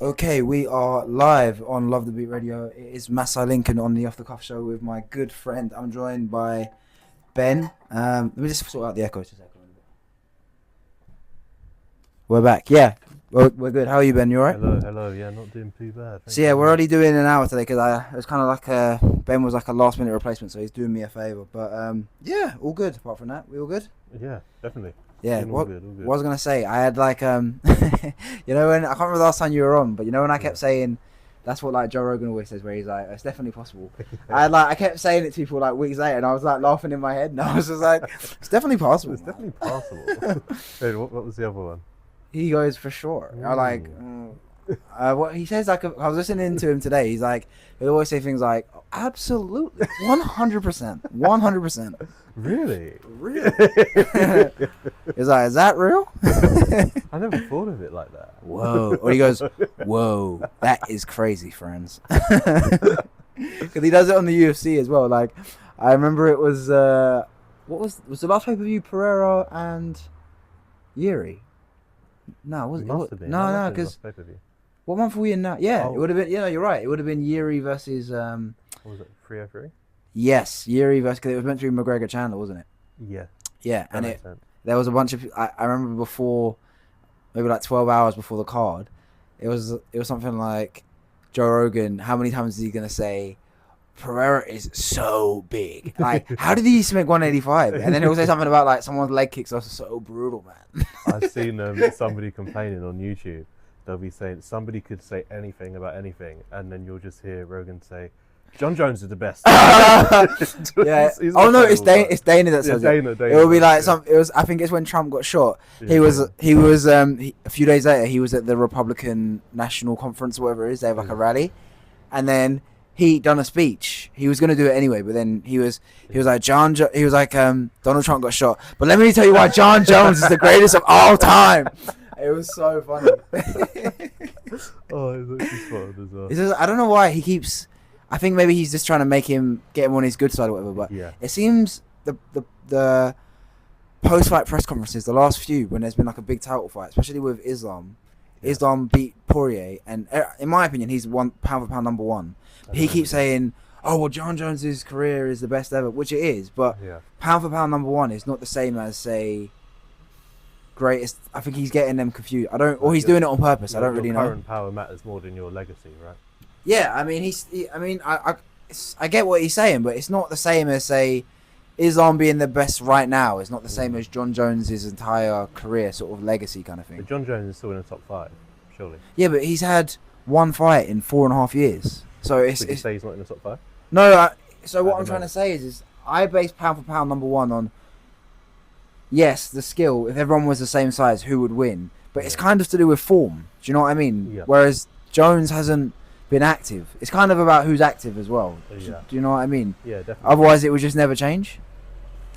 Okay, we are live on Love the Beat Radio. It is Masai Lincoln on the Off the Cuff show with my good friend. I'm joined by Ben. Let me just sort out the echo. Just a second. We're back. Yeah, we're good. How are you, Ben? You alright? Hello. Yeah, not doing too bad. So yeah, we're already doing an hour today because it was kind of like Ben was like a last minute replacement, so he's doing me a favour. But yeah, all good. Apart from that, we all good. Yeah, definitely. Yeah, all good. What I was gonna say, I had like you know, when I can't remember the last time you were on, but you know when I kept saying that's what like Joe Rogan always says, where he's like, it's definitely possible. I kept saying it to people like weeks later, and I was like laughing in my head, and I was just like, it's definitely possible. It's definitely possible. Wait, what was the other one? He goes for sure. I like what he says. Like I was listening to him today. He's like, he'll always say things like, absolutely, 100%, 100%. Really? He's like, is that real? I never thought of it like that. Whoa. Or he goes, whoa, that is crazy, friends. Because he does it on the UFC as well. Like, I remember it was, what was the last pay-per-view, Pereira and Yuri? No, was it? Must have been. No, because what month were we in now? Yeah, It would have been, you're right. It would have been Yuri versus, what was it, 303? Yes, Yuri versus, because it was meant to be McGregor Chandler, wasn't it? Yeah. Yeah, and there was a bunch of, I remember before, maybe like 12 hours before the card, it was something like, Joe Rogan, how many times is he going to say, Pereira is so big? Like, how did he used to make 185? And then he'll say something about like, someone's leg kicks are so brutal, man. I've seen somebody complaining on YouTube. They'll be saying, somebody could say anything about anything, and then you'll just hear Rogan say, John Jones is the best. Yeah. Oh no, it's Dana that says it. It will be like I think it's when Trump got shot. Yeah. He was a few days later. He was at the Republican National Conference, or whatever it is. They have like a rally, and then he done a speech. He was gonna do it anyway, but then he was like Donald Trump got shot. But let me tell you why John Jones is the greatest of all time. It was so funny. Oh, it's fun as well. It's just, I don't know why he keeps. I think maybe he's just trying to get him on his good side or whatever. But yeah. It seems the post-fight press conferences, the last few, when there's been like a big title fight, especially with Islam. Yeah. Islam beat Poirier, and in my opinion, he's pound for pound number one. He keeps saying, "Oh well, John Jones's career is the best ever," which it is. But pound for pound number one is not the same as say greatest. I think he's getting them confused. Or he's doing it on purpose. I don't really know. Current power matters more than your legacy, right? Yeah, I mean, I get what he's saying, but it's not the same as, say, Islam being the best right now. It's not the same as John Jones's entire career, sort of legacy kind of thing. But John Jones is still in the top 5, surely. Yeah, but he's had one fight in 4.5 years. So Would you say he's not in the top 5? No, so what I'm trying to say is I base pound for pound number one on, yes, the skill. If everyone was the same size, who would win? But it's kind of to do with form. Do you know what I mean? Yeah. Whereas Jones hasn't been active. It's kind of about who's active as well. Yeah. Do you know what I mean? Yeah, definitely. Otherwise, it would just never change.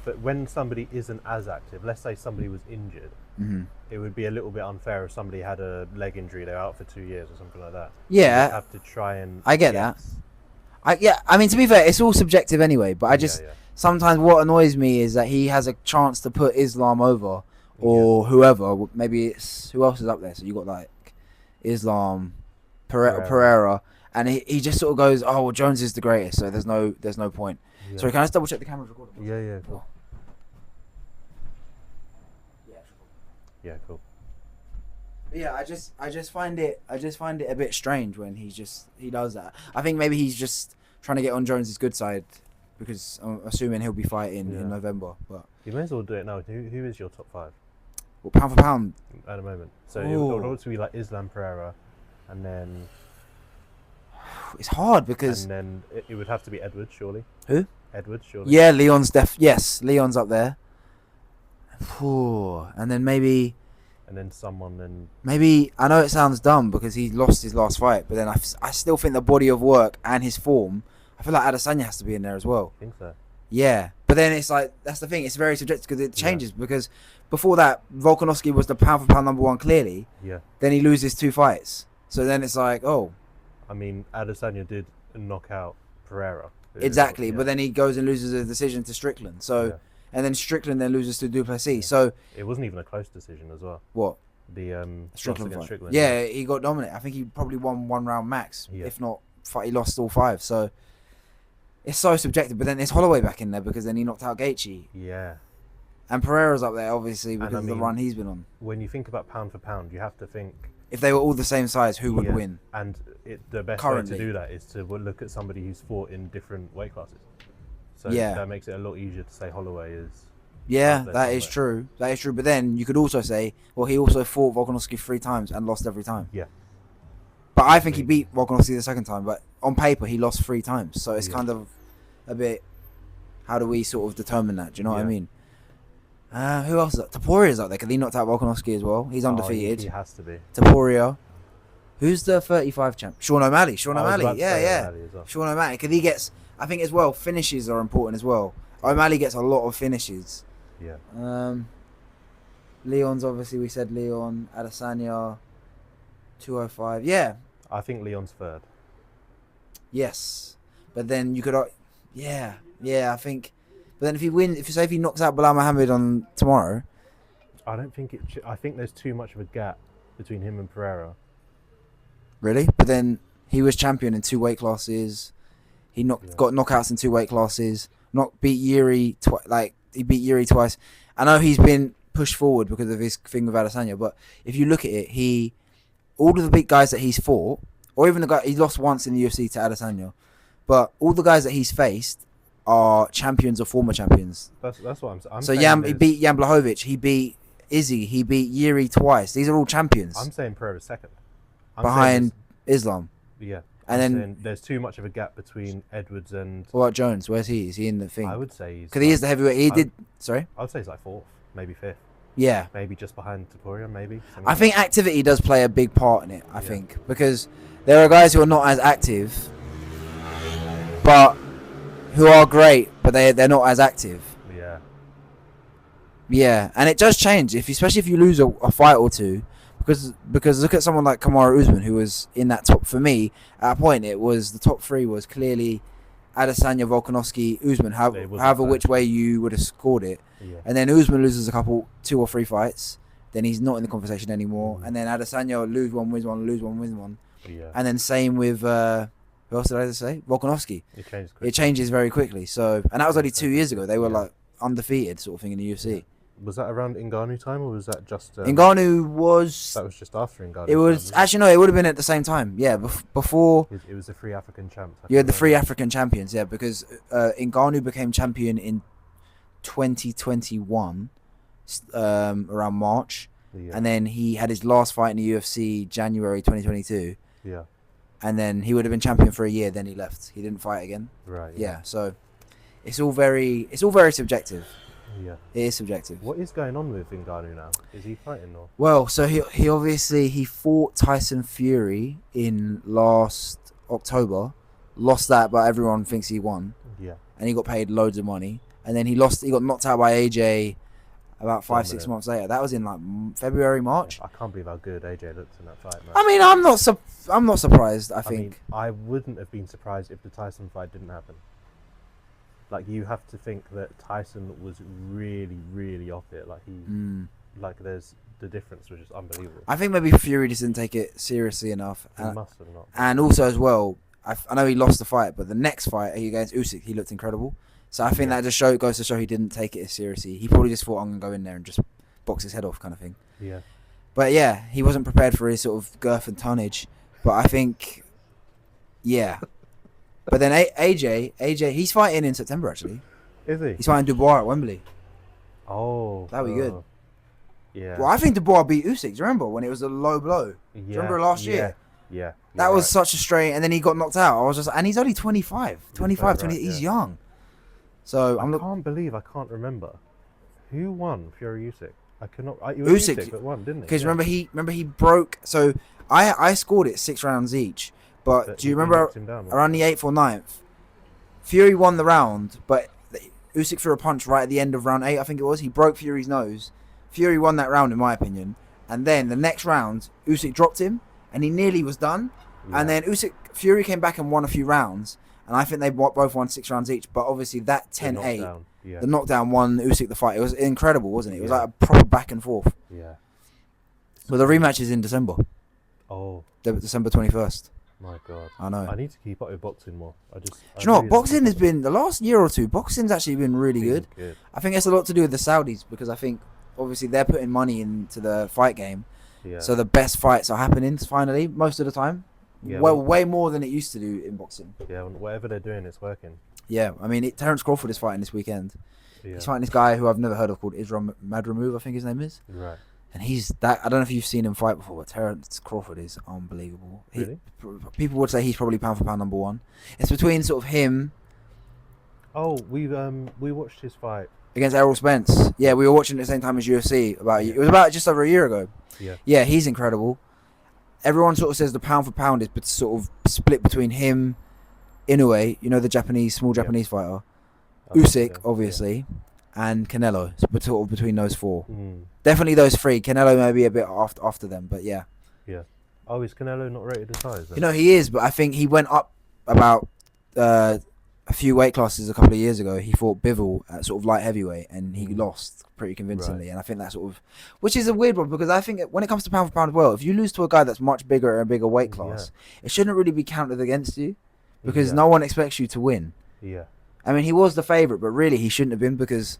But when somebody isn't as active, let's say somebody was injured, it would be a little bit unfair if somebody had a leg injury, they're out for 2 years or something like that. Yeah. You'd have to try and... I get that. I mean, to be fair, it's all subjective anyway, but I just... Sometimes what annoys me is that he has a chance to put Islam over, or whoever. Maybe it's... Who else is up there? So you got like Islam... Pereira, and he just sort of goes, oh well, Jones is the greatest, so there's no point. Yeah. Sorry, can I just double check the camera's recording? Yeah, cool. Yeah, cool. Yeah, I just find it a bit strange when he does that. I think maybe he's just trying to get on Jones's good side because I'm assuming he'll be fighting in November. But you may as well do it now. Who is your top 5? Well, pound for pound at the moment. So it would also be like Islam, Pereira. And then it's hard because and then it would have to be Edwards, surely. Who? Edwards, surely. Yeah, Leon's Leon's up there. And then maybe. And then someone then. Maybe I know it sounds dumb because he lost his last fight, but then I still think the body of work and his form. I feel like Adesanya has to be in there as well. I think so. Yeah, but then it's like that's the thing. It's very subjective because it changes because before that Volkanovski was the pound for pound number one clearly. Yeah. Then he loses 2 fights. So then it's like, oh. I mean, Adesanya did knock out Pereira. Exactly, but then he goes and loses a decision to Strickland. So and then Strickland then loses to Duplessis. Yeah. So it wasn't even a close decision as well. What? The Strickland. Yeah, he got dominated. I think he probably won 1 round max, if not. He lost all 5. So it's so subjective. But then there's Holloway back in there because then he knocked out Gaethje. Yeah. And Pereira's up there obviously because of the run he's been on. When you think about pound for pound, you have to think. If they were all the same size, who would win? And the best way to do that is to look at somebody who's fought in different weight classes. So that makes it a lot easier to say Holloway is. Yeah, that is true. That is true. But then you could also say, well, he also fought Volkanovski 3 times and lost every time. Yeah. But I think he beat Volkanovski the second time. But on paper, he lost 3 times. So it's kind of a bit. How do we sort of determine that? Do you know what I mean? Who else? Toporia's up there because he knocked out Volkanovski as well. He's undefeated. He has to be. Topuria. Who's the 35 champ? Sean O'Malley. Sean O'Malley. Yeah. Well. Sean O'Malley. Because he gets, I think as well, finishes are important as well. O'Malley gets a lot of finishes. Yeah. Leon's obviously, we said Leon. Adesanya. 205. Yeah. I think Leon's 3rd. Yes. But then you could... Yeah, I think... But then if he knocks out Bilal Muhammad on tomorrow... I don't think it... I think there's too much of a gap between him and Pereira. Really? But then he was champion in 2 weight classes. He got knockouts in 2 weight classes. Beat Yuri he beat Yuri twice. I know he's been pushed forward because of his thing with Adesanya, but if you look at it, all of the big guys that he's fought, or even the guy he lost once in the UFC to Adesanya, but all the guys that he's faced are champions or former champions. That's what I'm so he beat Jan Blachowicz, he beat Izzy, he beat Yuri twice. These are all champions. I'm saying Pereira's 2nd. Behind Islam. Yeah. And then there's too much of a gap between Edwards and... What about Jones? Where's he? Is he in the thing? I would say he's... Because he is the heavyweight. Sorry? I would say he's like 4th, maybe 5th. Yeah. Maybe just behind Topuria, maybe. I think activity does play a big part in it, I think. Because there are guys who are not as active, but who are great, but they're not as active. Yeah. Yeah, and it does change, especially if you lose a fight or two. Because look at someone like Kamaru Usman, who was in that top. For me, at a point, it was the top 3 was clearly Adesanya, Volkanovski, Usman. However, which way you would have scored it, and then Usman loses 2 or 3 fights, then he's not in the conversation anymore. And then Adesanya lose 1, wins 1, lose 1, wins 1. Yeah. And then same with who else did I say? Volkanovski. It changes very quickly. So, and that was only 2 years ago. They were like undefeated sort of thing in the UFC. Yeah. Was that around Ngannou time, or was that just... Ngannou was... That was just after Ngannou. It was... Actually, no, it would have been at the same time. Yeah, before... It was the 3 African champs. You had the 3 African champions, yeah, because Ngannou became champion in 2021, around March. Yeah. And then he had his last fight in the UFC January 2022. Yeah. And then he would have been champion for a year, then he left. He didn't fight again. Right. Yeah, so it's all very subjective. Yeah. It is subjective. What is going on with Ngannou now? Is he fighting or? Well, so he obviously fought Tyson Fury in last October, lost that, but everyone thinks he won. Yeah. And he got paid loads of money, and then he got knocked out by AJ about 5-6 months later. That was in like February, March. I can't believe how good AJ looked in that fight, man. I mean, I'm not surprised. I think I wouldn't have been surprised if the Tyson fight didn't happen. Like, you have to think that Tyson was really, really off it. Like, the difference was just unbelievable. I think maybe Fury just didn't take it seriously enough. He must have not. And also as well, I know he lost the fight, but the next fight against Usyk, he looked incredible. So I think that just goes to show he didn't take it as seriously. He probably just thought, I'm going to go in there and just box his head off kind of thing. Yeah. But yeah, he wasn't prepared for his sort of girth and tonnage. But I think, yeah. But then AJ, he's fighting in September actually. Is he? He's fighting Dubois at Wembley. Oh. That'd be good. Yeah. Well, I think Dubois beat Usyk. Do you remember when it was a low blow? Yeah. Do you remember last year? Yeah. That was such a straight, and then he got knocked out. I was just, and he's only 25. 25, 20, he's young. So I can't believe I can't remember. Who won Fury Usyk? I cannot. It was Usyk that won, didn't it? Because remember he broke. So I scored it 6 rounds each. But do you remember around the 8th or 9th, Fury won the round, but Usyk threw a punch right at the end of round 8, I think it was. He broke Fury's nose. Fury won that round, in my opinion. And then the next round, Usyk dropped him, and he nearly was done. Yeah. And then Fury came back and won a few rounds, and I think they both won 6 rounds each. But obviously that 10-8, Yeah. The knockdown won Usyk the fight. It was incredible, wasn't it? It was Yeah. like a proper back and forth. Yeah. But the rematch is in December. Oh. December 21st. My God. I know. I need to keep up with boxing more. Do you know what? Boxing has been, the last year or two, boxing's actually been really good. I think it's a lot to do with the Saudis, because I think, obviously, they're putting money into the fight game. Yeah. So the best fights are happening, finally, most of the time. Yeah, well, way more than it used to do in boxing. Yeah, whatever they're doing, it's working. Yeah, I mean, Terence Crawford is fighting this weekend. Yeah. He's fighting this guy who I've never heard of called Islam Madrimov, I think his name is. Right. And he's that. I don't know if you've seen him fight before, but Terence Crawford is unbelievable. Really? People would say he's probably pound for pound number one. It's between sort of him. Oh, we watched his fight Against Errol Spence. Yeah, we were watching at the same time as UFC. It was about just over a year ago. Yeah. Yeah, he's incredible. Everyone sort of says the pound for pound is sort of split between him, Inoue, the small Japanese fighter, Usyk, obviously, and Canelo. But sort of between those four. Definitely those three. Canelo maybe a bit after them, but yeah. Yeah. Oh, is Canelo not rated as high as that? He is, but I think he went up about a few weight classes a couple of years ago. He fought Bivol at sort of light heavyweight, and he lost pretty convincingly. Right. And I think that sort of, which is a weird one, because I think when it comes to pound for pound as well, if you lose to a guy that's much bigger and a bigger weight class, it shouldn't really be counted against you, because no one expects you to win. Yeah. I mean, he was the favourite, but really he shouldn't have been, because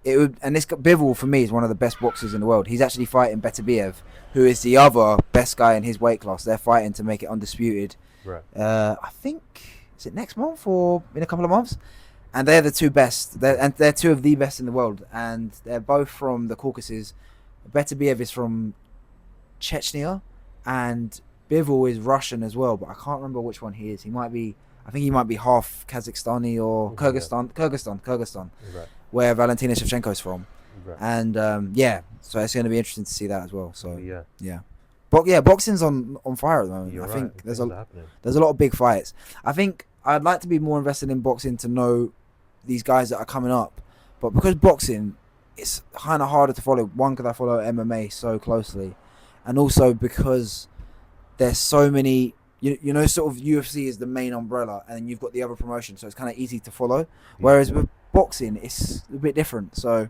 it would. And this Bivol for me is one of the best boxers in the world. He's actually fighting Beterbiev, who is the other best guy in his weight class. They're fighting to make it undisputed. Right. I think, is it next month or in a couple of months? And they're the two best. They're two of the best in the world, and they're both from the Caucasus. Beterbiev is from Chechnya, and Bivol is Russian as well, but I can't remember which one he is. I think he might be half Kazakhstani or Kyrgyzstan, right. Where Valentina Shevchenko's from. Right. And so it's going to be interesting to see that as well. So yeah. Boxing's on fire at the moment. You're I right. think there's a lot of big fights. I think I'd like to be more invested in boxing to know these guys that are coming up, but because boxing, it's kind of harder to follow. One, because I follow MMA so closely, and also because there's so many. Sort of UFC is the main umbrella, and then you've got the other promotion, so it's kind of easy to follow. Whereas with boxing, it's a bit different. So,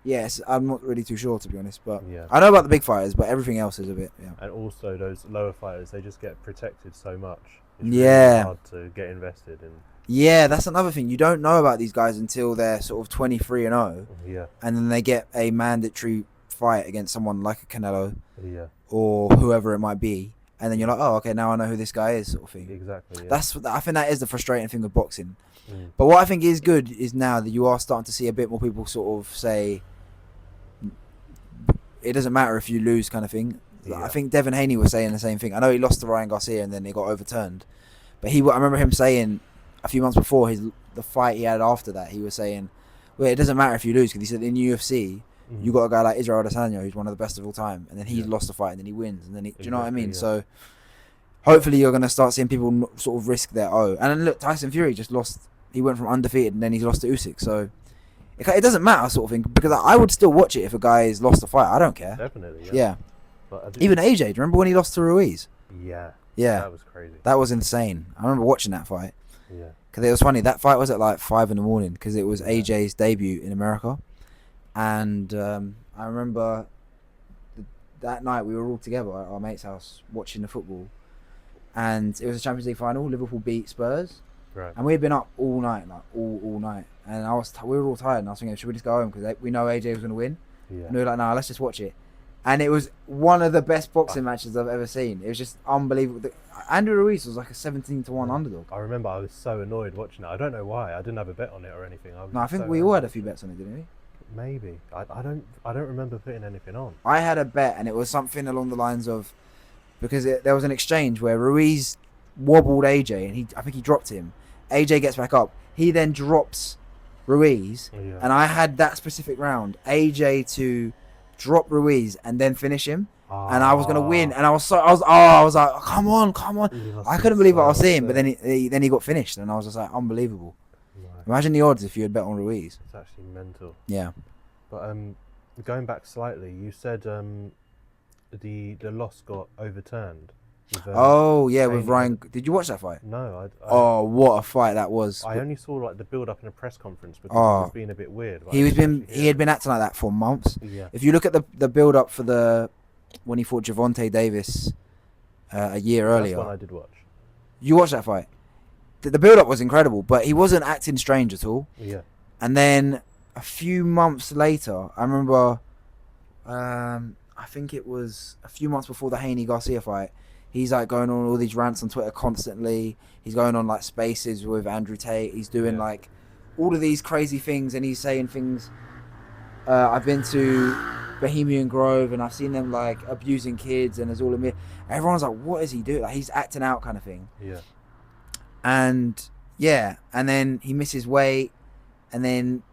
yes, I'm not really too sure, to be honest. But I know about the big fighters, but everything else is a bit. Yeah. And also those lower fighters, they just get protected so much. It's really hard to get invested in. Yeah, that's another thing. You don't know about these guys until they're sort of 23-0. Yeah. And then they get a mandatory fight against someone like a Canelo. Yeah. Or whoever it might be. And then you're like, oh, okay, now I know who this guy is, sort of thing. Exactly. Yeah. I think that is the frustrating thing with boxing. But what I think is good is now that you are starting to see a bit more people sort of say, it doesn't matter if you lose, kind of thing. I think Devin Haney was saying the same thing. I know he lost to Ryan Garcia and then it got overturned. But I remember him saying a few months before the fight he had after that, he was saying, well, it doesn't matter if you lose, because he said in UFC, you got a guy like Israel Adesanya, who's one of the best of all time, and then he lost the fight, and then he wins, and then do you know what I mean? Yeah. So hopefully you're going to start seeing people sort of risk their own. And then look, Tyson Fury just lost. He went from undefeated, and then he's lost to Usyk. So it doesn't matter, sort of thing, because I would still watch it if a guy has lost a fight. I don't care. Definitely. Yeah. But even AJ, do you remember when he lost to Ruiz? Yeah. Yeah. That was crazy. That was insane. I remember watching that fight. Yeah. Because it was funny. That fight was at like 5 a.m, because it was AJ's debut in America. And I remember that night we were all together at our mate's house watching the football. And it was a Champions League final. Liverpool beat Spurs. Right. And we had been up all night, like all night. And we were all tired. And I was thinking, should we just go home? Because we know AJ was going to win. Yeah. And we were like, no, let's just watch it. And it was one of the best boxing matches I've ever seen. It was just unbelievable. Andrew Ruiz was like a 17-1 underdog. I remember I was so annoyed watching it. I don't know why. I didn't have a bet on it or anything. I think we all had a few bets on it, didn't we? Maybe. I don't remember putting anything on. I had a bet, and it was something along the lines of, because there was an exchange where Ruiz wobbled AJ, and I think he dropped him. AJ gets back up. He then drops Ruiz, and I had that specific round, AJ to drop Ruiz and then finish him, and I was gonna win, and I was like, come on, I couldn't believe what I was seeing, but then he got finished, and I was just like, unbelievable. Right. Imagine the odds if you had bet on Ruiz. It's actually mental. Yeah. But going back slightly, you said the loss got overturned. Oh yeah, with Haney. Ryan. Did you watch that fight? No, Oh, what a fight that was! I only saw like the build up in a press conference because he was being a bit weird. He had been acting like that for months. Yeah. If you look at the build up for when he fought Gervonta Davis a year earlier. That's one I did watch. You watched that fight? The build up was incredible, but he wasn't acting strange at all. Yeah. And then a few months later, I remember, I think it was a few months before the Haney Garcia fight, he's like going on all these rants on Twitter constantly. He's going on like spaces with Andrew Tate. He's doing like all of these crazy things, and he's saying things. I've been to Bohemian Grove and I've seen them like abusing kids, and there's all of me. Everyone's like, what is he doing? Like, he's acting out kind of thing. Yeah. And then he misses weight, and then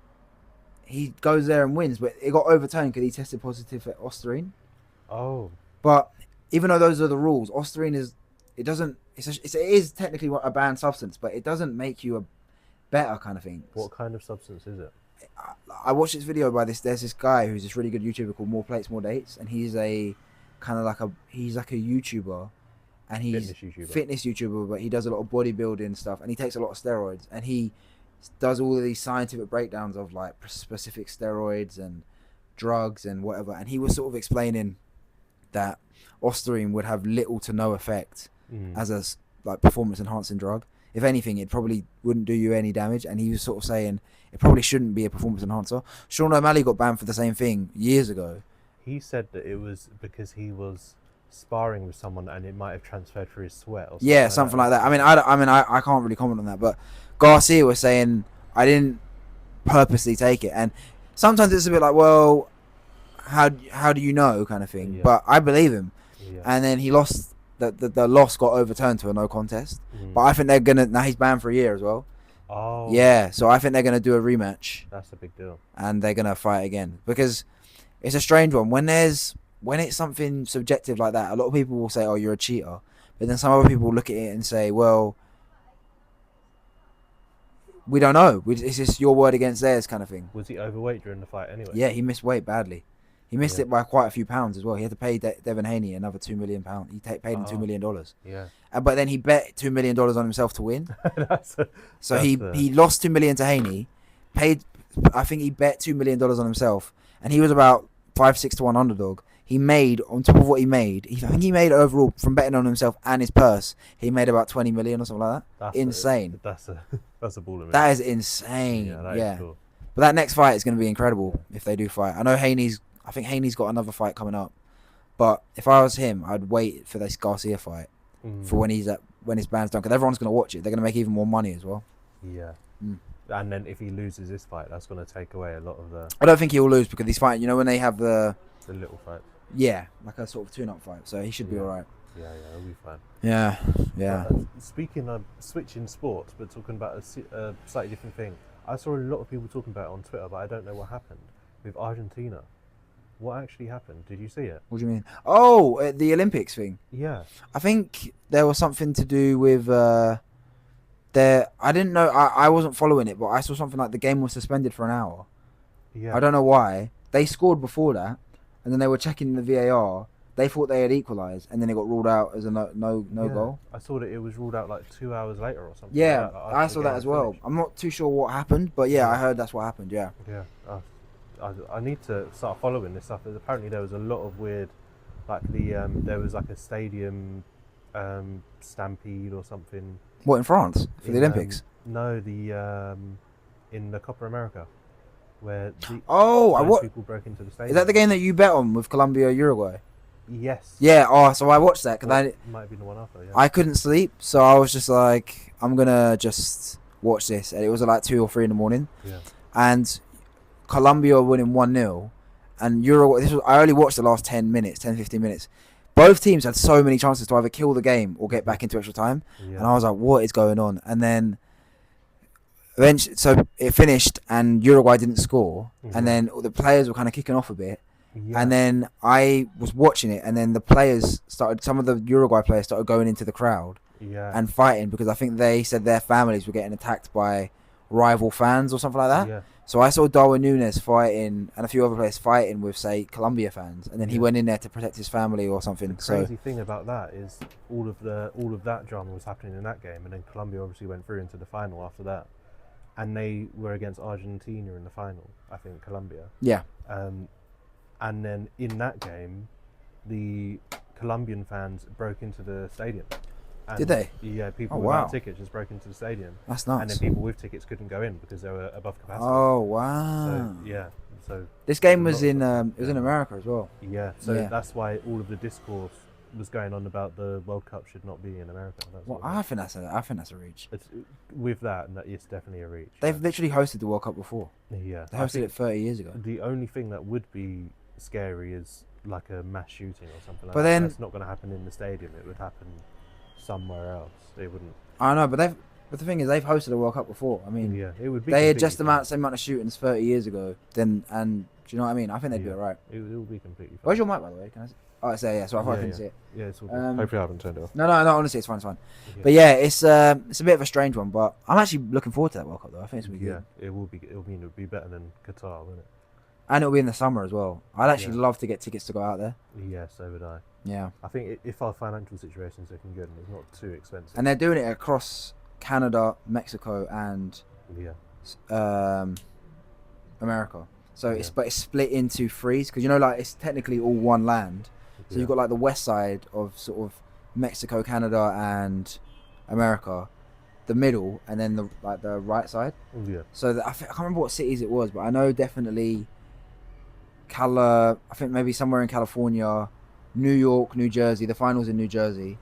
he goes there and wins, but it got overturned because he tested positive for Ostarine. Oh. But even though those are the rules, Ostarine it is technically a banned substance, but it doesn't make you a better kind of thing. What kind of substance is it? I watched this video by there's this guy who's this really good YouTuber called More Plates, More Dates, and he's a kind of like he's like a YouTuber, and he's fitness YouTuber, but he does a lot of bodybuilding stuff, and he takes a lot of steroids, and he does all of these scientific breakdowns of like specific steroids and drugs and whatever, and he was sort of explaining that Ostarine would have little to no effect as a like performance enhancing drug. If anything, it probably wouldn't do you any damage, and he was sort of saying it probably shouldn't be a performance enhancer. Sean O'Malley got banned for the same thing years ago. He said that it was because he was sparring with someone and it might have transferred through his sweat or something. Yeah, something like that. I can't really comment on that, but Garcia was saying I didn't purposely take it, and sometimes it's a bit like, well, how do you know, kind of thing. Yeah. But I believe him. Yeah. And then he lost. The loss got overturned to a no contest. But I think they're gonna now he's banned for a year as well. Oh. Yeah, so I think they're gonna do a rematch. That's a big deal. And they're gonna fight again, because it's a strange one when it's something subjective like that. A lot of people will say, "Oh, you're a cheater," but then some other people will look at it and say, "Well, we don't know. It's just your word against theirs," kind of thing. Was he overweight during the fight anyway? Yeah, he missed weight badly. He missed it by quite a few pounds as well. He had to pay Devin Haney another £2 million. He paid him $2 million. Yeah. But then he bet $2 million on himself to win. He lost $2 million to Haney. I think he bet $2 million on himself, and he was about 5-6 to 1 underdog. He made, on top of what he made, I think he made overall from betting on himself and his purse. He made about 20 million or something like that. That's insane. That's a ball of it. That is insane. Yeah, that is cool. But that next fight is going to be incredible if they do fight. I think Haney's got another fight coming up, but if I was him, I'd wait for this Garcia fight for when his band's done, because everyone's going to watch it. They're going to make even more money as well. Yeah. And then if he loses this fight, that's going to take away a lot of the... I don't think he'll lose, because he's fighting, when they have the little fight. Yeah, like a sort of tune-up fight, so he should be alright. Yeah, he'll be fine. Yeah. Speaking of switching sports, but talking about a slightly different thing, I saw a lot of people talking about it on Twitter, but I don't know what happened with Argentina. What actually happened? Did you see it? What do you mean? Oh, the Olympics thing. Yeah. I think there was something to do with I didn't know. I wasn't following it, but I saw something like the game was suspended for an hour. Yeah. I don't know why. They scored before that, and then they were checking the VAR. They thought they had equalised, and then it got ruled out as a no goal. I saw that it was ruled out like 2 hours later or something. Yeah, like I saw that as well. I'm not too sure what happened, but I heard that's what happened. Yeah. Yeah. I need to start following this stuff. Apparently there was a lot of weird, like there was like a stadium stampede or something. What, in France for the Olympics? No, in the Copa America, where people broke into the stadium. Is that the game that you bet on with Colombia, Uruguay? Yes. Yeah. Oh, so I watched that because It might have been the one after. Yeah. I couldn't sleep, so I was just like, I'm gonna just watch this, and it was at like 2 or 3 in the morning. Yeah. And Colombia were winning 1-0, and Uruguay. I only watched the last 10 minutes, 10-15 minutes. Both teams had so many chances to either kill the game or get back into extra time, and I was like, "What is going on?" And then, eventually, so it finished, and Uruguay didn't score, and then the players were kind of kicking off a bit, and then I was watching it, and then the players started. Some of the Uruguay players started going into the crowd and fighting, because I think they said their families were getting attacked by rival fans or something like that. Yeah. So I saw Darwin Núñez fighting and a few other players fighting with, say, Colombia fans, and then he went in there to protect his family or something. The crazy thing about that is all of that drama was happening in that game, and then Colombia obviously went through into the final after that, and they were against Argentina in the final. I think Colombia. Yeah. And then in that game, the Colombian fans broke into the stadium. And did they? Yeah, people without tickets just broke into the stadium. That's nuts. And then people with tickets couldn't go in because they were above capacity. Oh wow! So this game was in in America as well. Yeah, so that's why all of the discourse was going on about the World Cup should not be in America. Well, I think that's a reach. With that, it's definitely a reach. They've literally hosted the World Cup before. Yeah, they hosted it 30 years ago. The only thing that would be scary is like a mass shooting or something like that. But then that's not going to happen in the stadium. It would happen somewhere else. They wouldn't. I know, but the thing is, they've hosted a World Cup before. I mean, yeah, it would be. They had just the same amount of shootings 30 years ago. And do you know what I mean? I think they'd be alright. It would be completely fine. Where's your mic, by the way? Can I see? Oh, it's there. Yeah, so I thought I couldn't see it. Yeah, it's all good. Hopefully, I haven't turned it off. No. Honestly, it's fine. It's fine. Yeah. But yeah, it's a bit of a strange one, but I'm actually looking forward to that World Cup though. I think it's gonna be good. Yeah, it will be. It'll be better than Qatar, won't it? And it'll be in the summer as well. I'd actually love to get tickets to go out there. Yeah, so would I. Yeah. I think if our financial situation's looking good and it's not too expensive. And they're doing it across Canada, Mexico, and America. So it's split into threes because it's technically all one land. So you've got like the west side of sort of Mexico, Canada, and America, the middle, and then the right side. Yeah. So I can't remember what cities it was, but I know definitely I think maybe somewhere in California, New York, New Jersey. The finals in New Jersey,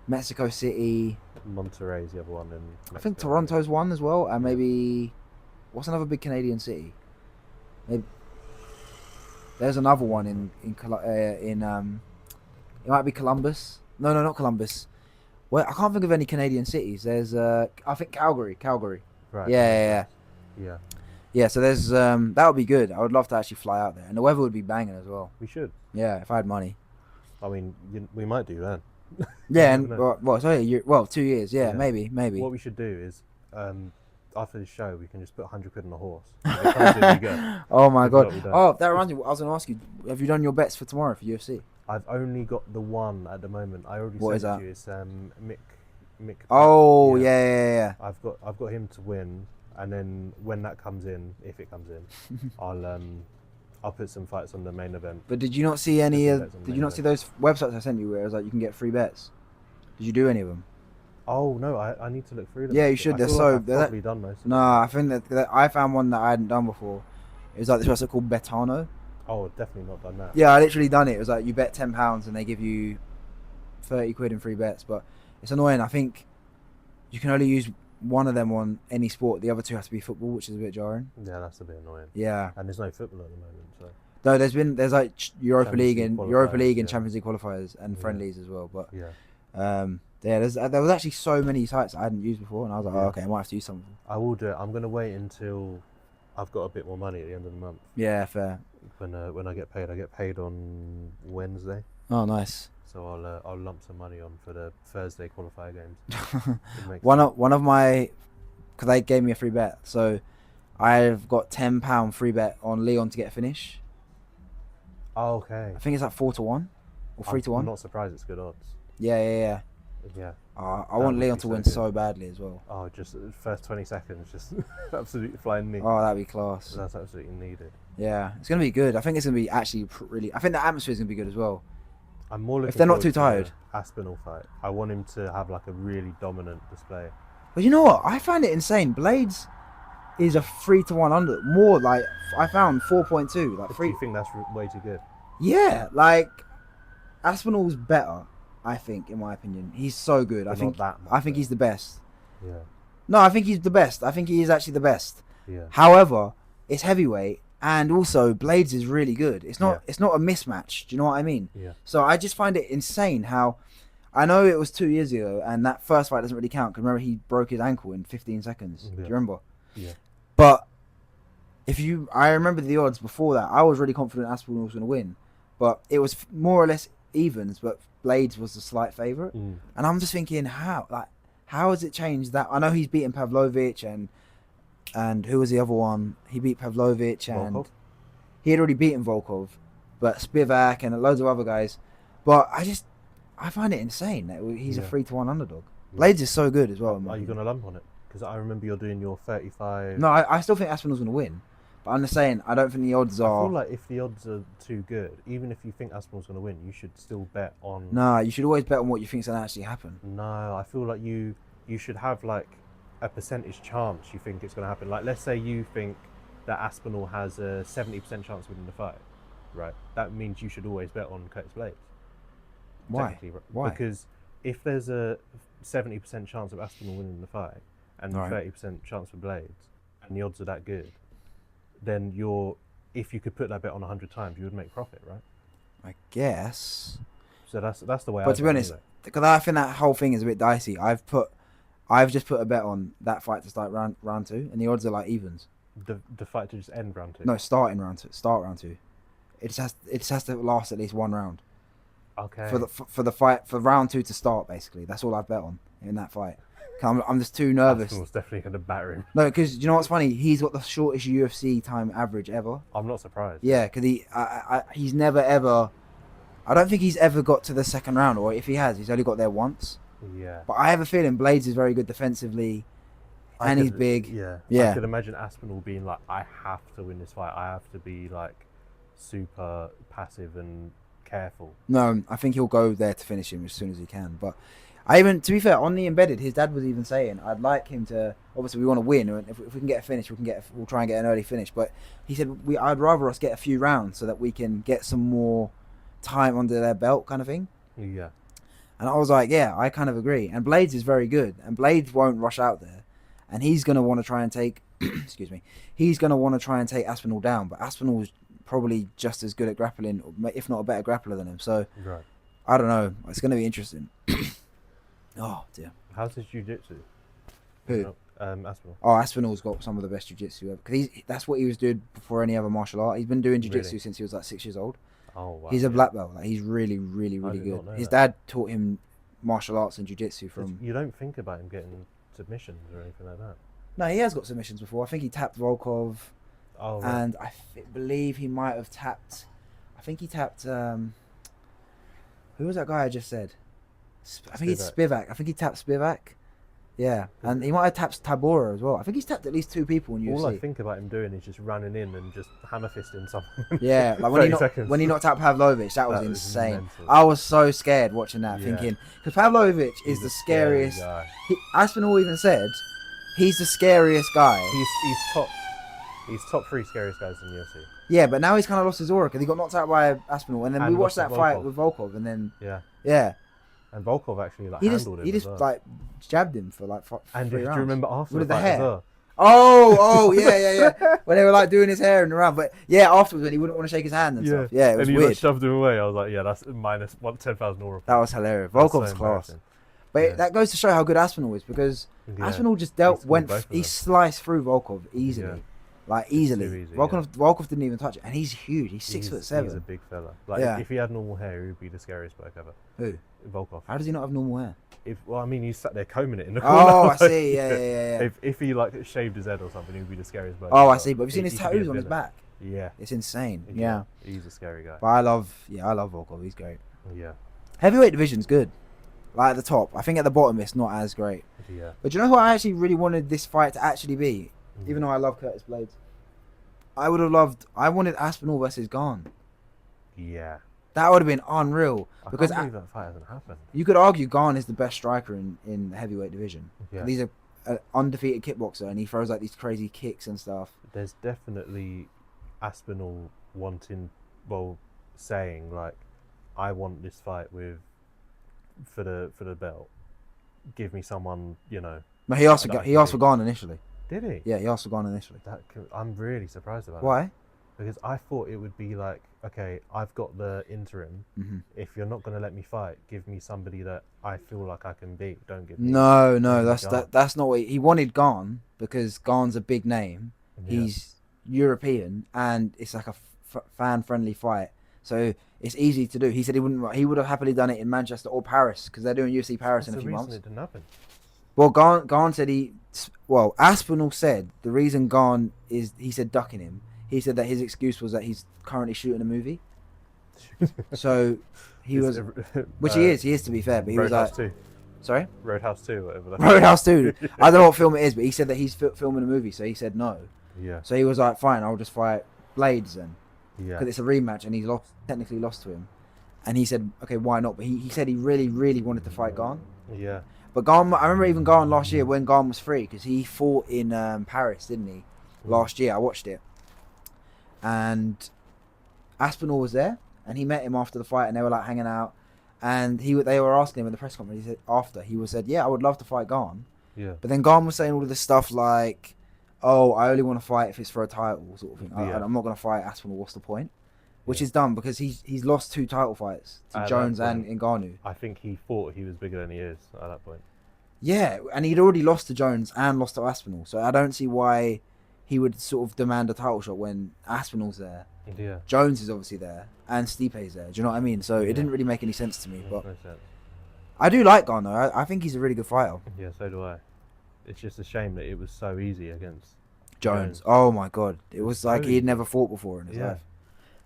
Mexico City. Monterrey's the other one in Mexico. I think Toronto's one as well, and maybe what's another big Canadian city? Maybe there's another one in it might be Columbus. No, not Columbus. Well, I can't think of any Canadian cities. There's I think Calgary. Right. Yeah, so there's that would be good. I would love to actually fly out there, and the weather would be banging as well. We should. Yeah, if I had money. I mean, we might do then. Yeah, and 2 years. Yeah, maybe. What we should do is, after the show, we can just put 100 quid on a horse. Go. Oh my god! Oh, that reminds me. I was going to ask you: have you done your bets for tomorrow for UFC? I've only got the one at the moment. I already what sent is it to you. It's Mick. Oh yeah. I've got him to win, and then when that comes in, if it comes in, I'll put some fights on the main event. But did you not see any? Did you not see those websites I sent you where it was like you can get free bets? Did you do any of them? Oh no, I need to look through them. Yeah, you should. They're probably done most. No, I think that I found one that I hadn't done before. It was like this website called Betano. Oh, definitely not done that. Yeah, I literally done it. It was like you bet £10 and they give you 30 quid in free bets. But it's annoying. I think you can only use one of them on any sport. The other two have to be football, which is a bit jarring. Yeah, that's a bit annoying. Yeah. And there's no football at the moment, so. No, there's like Europa League and yeah. Champions League qualifiers and friendlies as well. But yeah. there was actually so many sites I hadn't used before, and I was like, oh, okay, I might have to use something. I will do it. I'm gonna wait until I've got a bit more money at the end of the month. Yeah, fair. When I get paid on Wednesday. Oh, nice. So I'll lump some money on for the Thursday qualifier games. one of my, because they gave me a free bet, so I've got £10 free bet on Leon to get a finish. Oh, okay. I think it's like 4-1 or 3-1. I'm not surprised it's good odds. Yeah. I want Leon to win so badly as well. Oh, just the first 20 seconds, just absolutely flying knee. Oh, that'd be class. That's absolutely needed. Yeah, it's gonna be good. I think it's gonna be actually really. I think the atmosphere is gonna be good as well. I'm more looking if they're not too tired. Aspinall fight. I want him to have like a really dominant display. But you know what? I find it insane. Blades is a 3-1 under. More like I found 4.2. Like 3. Do you think that's way too good? Yeah, like Aspinall's better. I think, in my opinion, he's so good. But I think he's the best. Yeah. No, I think he's the best. I think he is actually the best. Yeah. However, it's heavyweight, and also Blades is really good. It's not a mismatch. Do you know what I mean? Yeah. So I just find it insane how. I know it was 2 years ago, and that first fight doesn't really count because remember he broke his ankle in 15 seconds. Yeah. Do you remember? Yeah. But I remember the odds before that. I was really confident Aspinall was going to win, but it was more or less evens. But Blades was the slight favourite, and I'm just thinking how has it changed that? I know he's beaten Pavlovich and and who was the other one? He beat Pavlovich, and Volkov? he had already beaten Volkov, but Spivak and loads of other guys. But I find it insane that he's a 3-1 underdog. Blades is so good as well. Are you going to lump on it? Because I remember you're doing your 35. No, I still think Aspinall's going to win. But I'm just saying, I don't think the odds are... I feel like if the odds are too good, even if you think Aspinall's going to win, you should still bet on... No, you should always bet on what you think's going to actually happen. No, I feel like you should have like a percentage chance you think it's going to happen. Like, let's say you think that Aspinall has a 70% chance of winning the fight, right? That means you should always bet on Curtis Blades. Why? Why? Because if there's a 70% chance of Aspinall winning the fight and 30% chance for Blades, and the odds are that good, then if you could put that bet on 100 times, you would make profit, right? I guess. So that's the way. But to be honest, because I think that whole thing is a bit dicey. I've just put a bet on that fight to start round 2, and the odds are like evens. The fight to just end round 2. No, start round 2. It just has to last at least one round. Okay. For the fight, for round 2 to start, basically. That's all I've bet on in that fight. I'm just too nervous. Aspinall's definitely going to batter him. No, because you know what's funny? He's got the shortest UFC time average ever. I'm not surprised. Yeah, because he's never ever... I don't think he's ever got to the second round, or if he has, he's only got there once. Yeah. But I have a feeling Blades is very good defensively, and he's big. Yeah. I could imagine Aspinall being like, I have to win this fight. I have to be like super passive and careful. No, I think he'll go there to finish him as soon as he can. But to be fair, on the embedded, his dad was even saying, I'd like him to, obviously we want to win, and if we can get a finish, we'll try and get an early finish. But he said, I'd rather us get a few rounds so that we can get some more time under their belt kind of thing. Yeah. And I was like, yeah, I kind of agree. And Blades is very good, and Blades won't rush out there, and he's going to want to try and take, excuse me, he's going to want to try and take Aspinall down, but Aspinall's probably just as good at grappling, if not a better grappler than him. So, right. I don't know. It's going to be interesting. Oh, dear. How's his jiu-jitsu? Who? Aspinall. Oh, Aspinall's got some of the best jiu-jitsu ever. Because that's what he was doing before any other martial art. He's been doing jiu-jitsu since he was like 6 years old. Oh, wow. He's a black belt. Like, he's really, really, really good. His dad taught him martial arts and jiu-jitsu from... You don't think about him getting submissions or anything like that? No, he has got submissions before. I think he tapped Volkov. Oh, right. And I believe he might have tapped... I think he tapped... who was that guy I just said? I think it's Spivak. I think he tapped Spivak. Yeah, and he might have tapped Tabora as well. I think he's tapped at least 2 people in UFC. All I think about him doing is just running in and just hammer fisting someone. Yeah, like when he knocked out Pavlovich, that was insane. I was so scared watching that, thinking, because Pavlovich is the scariest. Aspinall even said he's the scariest guy. He's top 3 scariest guys in UFC. Yeah, but now he's kind of lost his aura because he got knocked out by Aspinall, and then we watched that fight with Volkov, and then yeah. And Volkov actually handled him. He just like jabbed him for like 3 rounds. Do you remember after with the hair? As well? Oh, yeah. When they were like doing his hair in the round, but yeah, afterwards when he wouldn't want to shake his hand and stuff. Yeah, it was weird. Like, shoved him away. I was like, yeah, that's minus 10,000 aura. That was hilarious. Volkov's class. But that goes to show how good Aspinall is, because Aspinall just he sliced through Volkov easily. Yeah. Like easily. Volkov didn't even touch it, and he's huge. He's 6'7". He's a big fella. Like if he had normal hair, he would be the scariest bloke ever. Who? Volkov. How does he not have normal hair? I mean, he sat there combing it in the corner. Oh, I see. Yeah. If he like shaved his head or something, he would be the scariest bloke. Oh, I see. But have you seen his tattoos on his back? Yeah. It's insane. Yeah. He's a scary guy. But I love Volkov. He's great. Yeah. Heavyweight division's good. Like at the top. I think at the bottom it's not as great. Yeah. But you know what I actually really wanted this fight to actually be? Even though I love Curtis Blades. I wanted Aspinall versus Gane. Yeah. That would have been unreal. Because I can't believe that fight hasn't happened. You could argue Gane is the best striker in the heavyweight division. Yeah. He's an undefeated kickboxer, and he throws like these crazy kicks and stuff. There's definitely Aspinall saying like, I want this fight for the belt. Give me someone, No, he asked for Gane initially. Did he? Yeah, he asked for Gane initially. I'm really surprised about that. Why? Because I thought it would be like, okay, I've got the interim. Mm-hmm. If you're not going to let me fight, give me somebody that I feel like I can beat. Don't give me. No, that's not what he wanted. Gane, because Gane's a big name. Yeah. He's European, and it's like a fan-friendly fight, so it's easy to do. He said he would have happily done it in Manchester or Paris, because they're doing UFC Paris in a few months. It didn't happen. Well, Gane said Well, Aspinall said the reason Garn is, he said ducking him. He said that his excuse was that he's currently shooting a movie. So he was, which he is to be fair, but he was like, 2. Sorry? Roadhouse 2, whatever. Roadhouse 2. I don't know what film it is, but he said that he's filming a movie, so he said no. Yeah. So he was like, fine, I'll just fight Blades then. Yeah. Because it's a rematch and he's technically lost to him. And he said, okay, why not? But he said he really, really wanted to fight Garn. Yeah. But Garn, I remember even Garn last year when Garn was free, because he fought in Paris, didn't he? Last year, I watched it. And Aspinall was there, and he met him after the fight, and they were like hanging out. And they were asking him in the press conference. He said yeah, I would love to fight Garn. Yeah. But then Garn was saying all of this stuff like, oh, I only want to fight if it's for a title, sort of thing. I'm not going to fight Aspinall. What's the point? Which is dumb, because he's lost 2 title fights to Jones and Ngannou. I think he thought he was bigger than he is at that point. Yeah, and he'd already lost to Jones and lost to Aspinall, so I don't see why he would sort of demand a title shot when Aspinall's there. Yeah. Jones is obviously there, and Stipe's there. Do you know what I mean? So it didn't really make any sense to me. But no sense. I do like Garn though. I think he's a really good fighter. Yeah, so do I. It's just a shame that it was so easy against Jones. Oh my god, it was like he had never fought before in his life.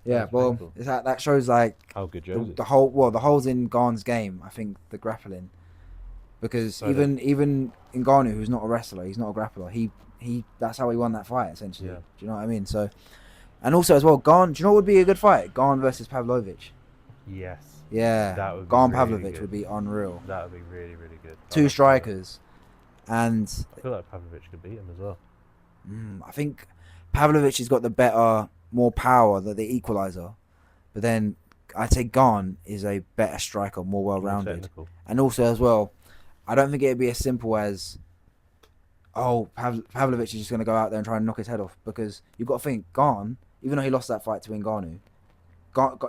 Yeah, well, that shows like how good Jones is. The holes in Garn's game. I think the grappling, because so even Ngannou, who's not a wrestler, he's not a grappler. He that's how he won that fight essentially. Yeah. Do you know what I mean? So, and also as well, Garn. Do you know what would be a good fight? Garn versus Pavlovich. Yes. Yeah. That would be Garn really Pavlovich good. would be unreal. That would be really, really good. 2 strikers, and I feel like Pavlovich could beat him as well. I think Pavlovich has got the better, more power, the equalizer, but then I'd say Garn is a better striker, more well-rounded, and also as well, I don't think it'd be as simple as, oh, Pavlovich is just going to go out there and try and knock his head off, because you've got to think Garn, even though he lost that fight to Ngannou,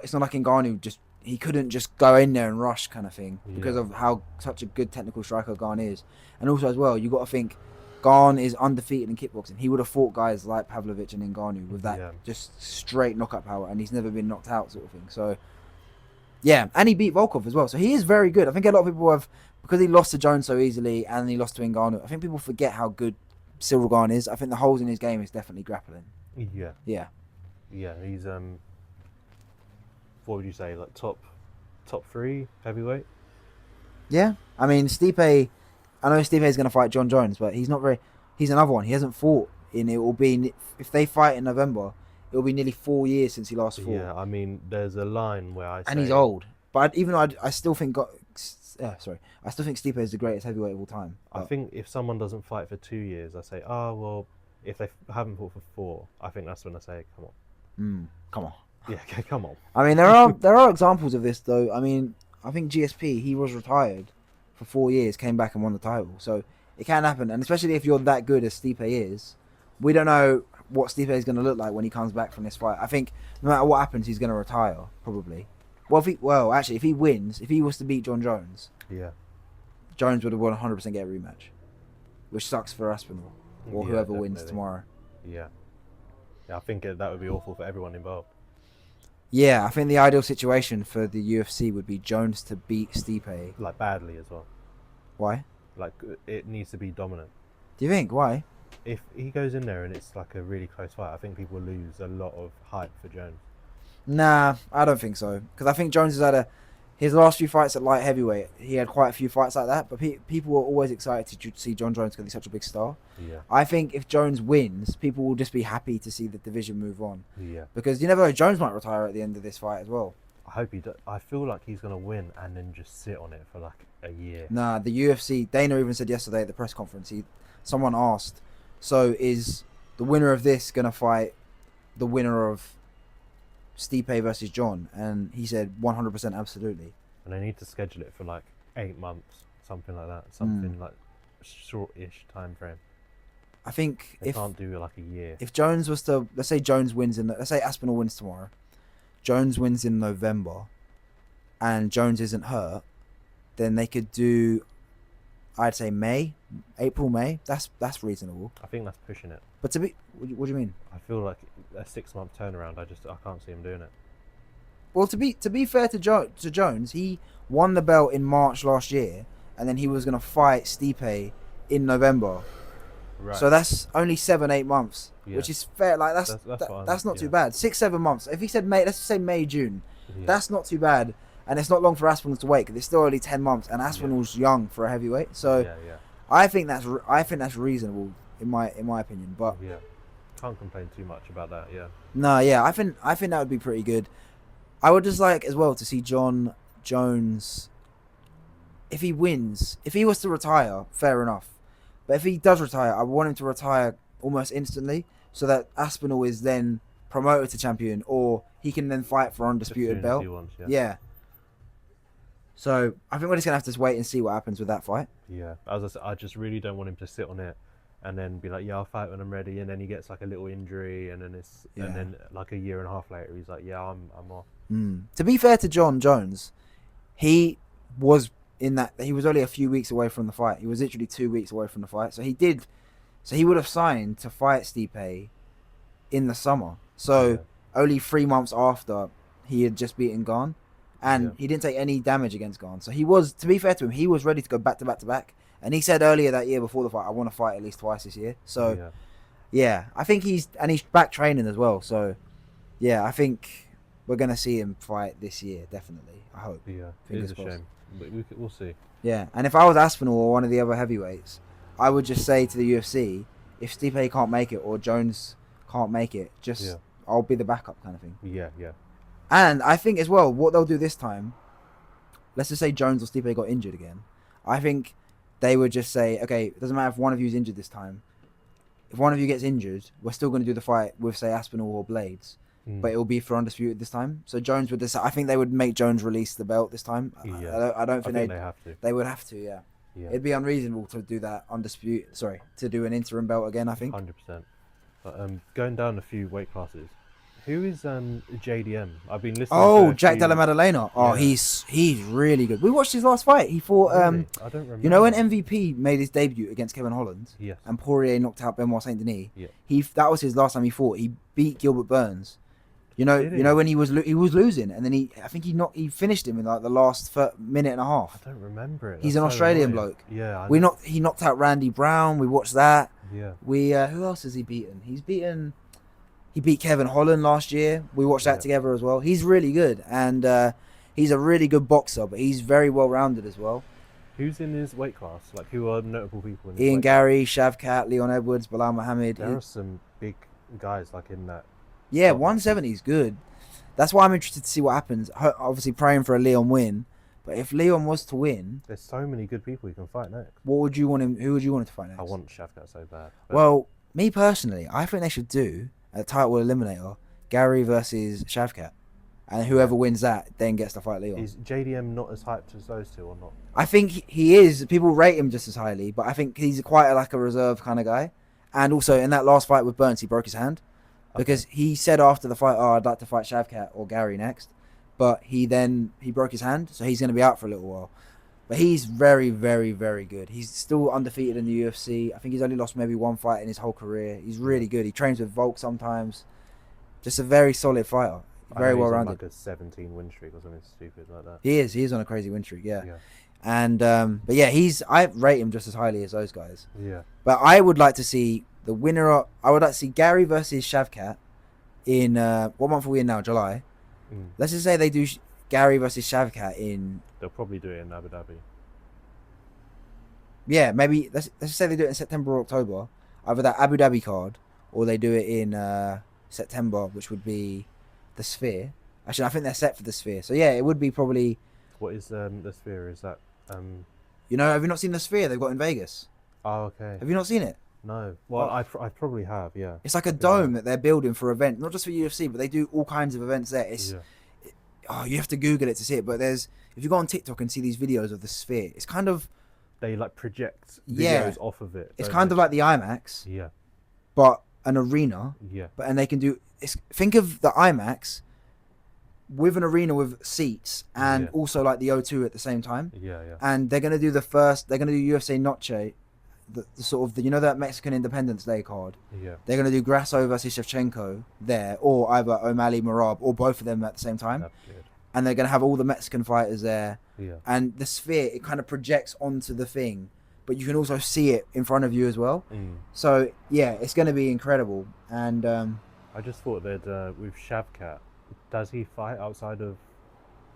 it's not like Ngannou he couldn't just go in there and rush kind of thing, because of how such a good technical striker Garn is. And also as well, you got to think Garn is undefeated in kickboxing. He would have fought guys like Pavlovich and Ngannou with that just straight knockout power, and he's never been knocked out sort of thing. So yeah, and he beat Volkov as well, so he is very good. I think a lot of people have, because he lost to Jones so easily and he lost to Ngannou, I think people forget how good Cyril Garn is. I think the holes in his game is definitely grappling. Yeah, he's what would you say, like top 3 heavyweight? Yeah, I mean Stipe, I know Stipe is going to fight John Jones, but he's another one. He hasn't fought if they fight in November, it will be nearly 4 years since he last fought. Yeah, I mean, there's a line where and he's old, but even though I still think I still think Stipe is the greatest heavyweight of all time. I think if someone doesn't fight for 2 years, I say, oh well, if they haven't fought for 4, I think that's when I say, come on. Come on. Yeah, okay, come on. I mean, there are examples of this though. I mean, I think GSP, he was retired for 4 years, came back and won the title. So it can happen, and especially if you're that good as Stipe is, we don't know what Stipe is going to look like when he comes back from this fight. I think no matter what happens, he's going to retire probably. Actually, if he wins, if he was to beat John Jones, Jones would have 100% get a rematch, which sucks for Aspinall or whoever wins tomorrow. Yeah, I think that would be awful for everyone involved. Yeah, I think the ideal situation for the UFC would be Jones to beat Stipe. Like badly as well. Why? Like it needs to be dominant. Do you think? Why? If he goes in there and it's like a really close fight, I think people lose a lot of hype for Jones. Nah, I don't think so. Because I think Jones has had his last few fights at light heavyweight, he had quite a few fights like that, but people were always excited to see John Jones because he's such a big star. Yeah. I think if Jones wins, people will just be happy to see the division move on. Yeah. Because you never know, Jones might retire at the end of this fight as well. I hope he does. I feel like he's going to win and then just sit on it for like a year. Nah, the UFC, Dana even said yesterday at the press conference, someone asked, so is the winner of this going to fight the winner of Stipe versus John? And he said 100% absolutely. And they need to schedule it for like 8 months, something like that. Something like short-ish time frame. I think they can't do like a year. If Jones was to, let's say Aspinall wins tomorrow, Jones wins in November, and Jones isn't hurt, then they could do, I'd say April, May. That's reasonable. I think that's pushing it. But what do you mean? I feel like a 6-month turnaround. I can't see him doing it. Well, to be fair to Jones, he won the belt in March last year, and then he was going to fight Stipe in November. Right. So that's only 7-8 months, which is fair. Like that's not too bad. 6-7 months. If he said May, let's just say May June, that's not too bad. And it's not long for Aspinall to wait because it's still only 10 months, and Aspinall's young for a heavyweight. So I think that's reasonable in my opinion. But can't complain too much about that. Yeah. No, I think that would be pretty good. I would just like as well to see John Jones. If he wins, if he was to retire, fair enough. But if he does retire, I want him to retire almost instantly, so that Aspinall is then promoted to champion, or he can then fight for undisputed belt. Yeah. So I think we're just gonna have to wait and see what happens with that fight. Yeah, as I said, I just really don't want him to sit on it and then be like, I'll fight when I'm ready, and then he gets like a little injury, and then and then like a year and a half later, he's like, I'm off. To be fair to John Jones, he was only a few weeks away from the fight. He was literally 2 weeks away from the fight. So he would have signed to fight Stipe in the summer. So only 3 months after he had just beaten Gane. And he didn't take any damage against Gane. So he was, to be fair to him, he was ready to go back to back to back. And he said earlier that year before the fight, I want to fight at least twice this year. So I think he's back training as well. So I think we're going to see him fight this year, definitely. I hope. Yeah, it is a shame. But we'll see. Yeah, and if I was Aspinall or one of the other heavyweights, I would just say to the UFC, if Stipe can't make it or Jones can't make it, I'll be the backup kind of thing. Yeah. And I think as well, what they'll do this time, let's just say Jones or Stipe got injured again. I think they would just say, okay, it doesn't matter if one of you is injured this time. If one of you gets injured, we're still going to do the fight with, say, Aspinall or Blades. But it will be for undisputed this time. So Jones would decide. I think they would make Jones release the belt this time. I don't think they have to. They would have to. Yeah. It'd be unreasonable to do that to do an interim belt again. I think. 100%. But going down a few weight classes, who is JDM? I've been listening. Oh, Jack Della Maddalena. Oh, he's really good. We watched his last fight. He fought. Really? I don't remember. You know when MVP made his debut against Kevin Holland? Yes. And Poirier knocked out Benoit Saint Denis. Yeah. That was his last time he fought. He beat Gilbert Burns. You know when he was losing, and then he finished him in like the last minute and a half. I don't remember it. He's an Australian bloke. Yeah. He knocked out Randy Brown. We watched that. Yeah. Who else has he beaten? He beat Kevin Holland last year. We watched that together as well. He's really good, and he's a really good boxer, but he's very well rounded as well. Who's in his weight class? Like, who are notable people in his Ian weight Gary, Shavkat, Leon Edwards, Bilal Muhammad. There are some big guys like in that. Yeah, 170 is good. That's why I'm interested to see what happens. Obviously, praying for a Leon win. But if Leon was to win, there's so many good people he can fight next. What would you want him? Who would you want him to fight next? I want Shavkat so bad. Well, me personally, I think they should do a title eliminator: Gary versus Shavkat, and whoever wins that then gets to fight Leon. Is JDM not as hyped as those two or not? I think he is. People rate him just as highly, but I think he's quite a reserve kind of guy. And also in that last fight with Burns, he broke his hand. Because he said after the fight, I'd like to fight Shavkat or Gary next. But he broke his hand, so he's going to be out for a little while. But he's very, very, very good. He's still undefeated in the UFC. I think he's only lost maybe one fight in his whole career. He's really good. He trains with Volk sometimes. Just a very solid fighter. Very well rounded. Like a 17 win streak or something stupid like that. He is on a crazy win streak, yeah. And but yeah, I rate him just as highly as those guys. Yeah. But I would like to see the winner. I would like to see Gary versus Shavkat in what month are we in now? July. Let's just say they do Gary versus Shavkat in. They'll probably do it in Abu Dhabi. Yeah, maybe let's just say they do it in September or October, either that Abu Dhabi card, or they do it in September, which would be the Sphere. Actually, I think they're set for the Sphere. So yeah, it would be probably. What is the Sphere? Is that? You know, have you not seen the Sphere they've got in Vegas? Oh, okay. Have you not seen it? No. Well, I probably have, yeah. It's like a dome that they're building for events, not just for UFC, but they do all kinds of events there. You have to Google it to see it. But if you go on TikTok and see these videos of the Sphere, it's kind of they like project videos off of it. It's kind of like the IMAX. Yeah. But an arena. Yeah. And they can do. Think of the IMAX with an arena with seats and also like the O2 at the same time. Yeah. And they're gonna do They're gonna do UFC Noche. The sort of that Mexican Independence Day card. Yeah. They're gonna do Grasso versus Shevchenko there, or either O'Malley, Merab, or both of them at the same time. That's good. And they're gonna have all the Mexican fighters there. Yeah. And the Sphere, it kind of projects onto the thing, but you can also see it in front of you as well. So yeah, it's going to be incredible. And I just thought that with Shavkat, does he fight outside of?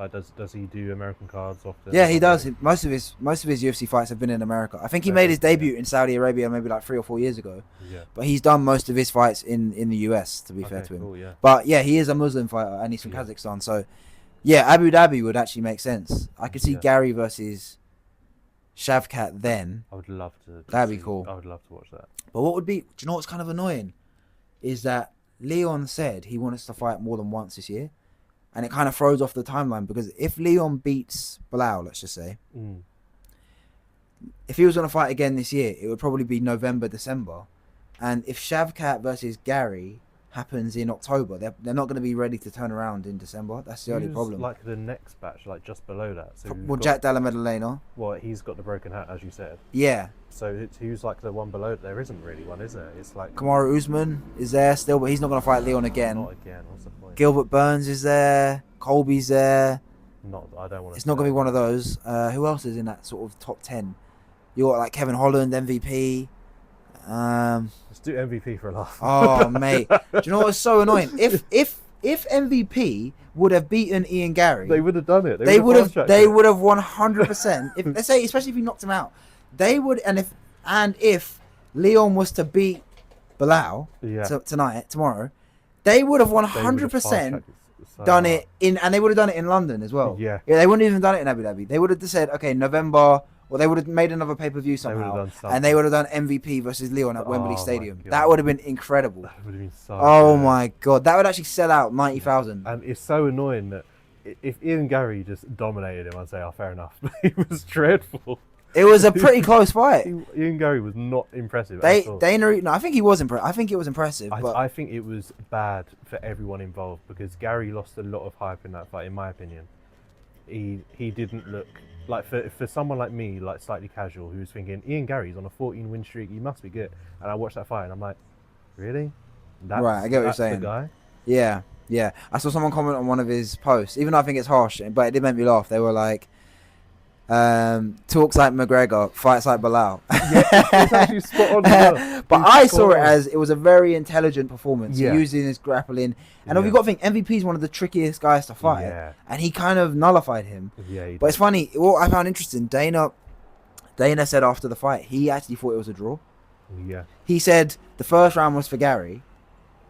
Like, does he do American cards often? Yeah, he does. Most of his UFC fights have been in America. I think he made his debut in Saudi Arabia maybe like 3 or 4 years ago. Yeah. But he's done most of his fights in the US, to be fair to him. Cool, yeah. But yeah, he is a Muslim fighter and he's from Kazakhstan. So yeah, Abu Dhabi would actually make sense. I could see Gary versus Shavkat then. I would love to. That'd be cool. I would love to watch that. But what would be? Do you know what's kind of annoying? Is that Leon said he wants to fight more than once this year. And it kind of throws off the timeline because if Leon beats Bilal, let's just say, if he was going to fight again this year, it would probably be November, December. And if Shavkat versus Gary happens in October, they're not going to be ready to turn around in December. That's the only problem. Like the next batch, like just below that. So Jack Della Maddalena. Well, he's got the broken hat, as you said. Yeah. So who's like the one below? There isn't really one, is there? It's like Kamaru Usman is there still, but he's not going to fight Leon again. Not again. What's the point? Gilbert Burns is there. Colby's there. I don't want to. It's not going to be one of those. Who else is in that sort of top 10? You got like Kevin Holland, MVP. Let's do MVP for a laugh. Oh mate, do you know what's so annoying? If MVP would have beaten Ian Gary, they would have done it. They would have 100%. If let's say, especially if he knocked him out, they would. And if Leon was to beat Bilal tomorrow, they would have 100% done it and they would have done it in London as well. Yeah, they wouldn't have even done it in Abu Dhabi. They would have just said, okay, November. Well, they would have made another pay-per-view somehow, and they would have done MVP versus Leon at Wembley Stadium. That would have been incredible. That would have been so good. My God. That would actually sell out 90,000. And it's so annoying that if Ian Gary just dominated him, I'd say, oh, fair enough. It was dreadful. It was a pretty close fight. Ian Gary was not impressive at all. No, I think he was impressive. I think it was impressive. I think it was bad for everyone involved because Gary lost a lot of hype in that fight, in my opinion. He didn't look... Like for someone like me, like slightly casual, who's thinking Ian Gary's on a 14 win streak, he must be good. And I watched that fight and I'm like, really? Right, I get what you're saying. The guy? Yeah. I saw someone comment on one of his posts, even though I think it's harsh, but it did make me laugh. They were like, talks like McGregor, fights like Bilal. Yeah, it's actually spot on. But I saw it as it was a very intelligent performance. Yeah. Using his grappling. And we've got to think, MVP is one of the trickiest guys to fight. Yeah. And he kind of nullified him. Yeah, but it's funny, what I found interesting, Dana said after the fight, he actually thought it was a draw. Yeah. He said the first round was for Gary,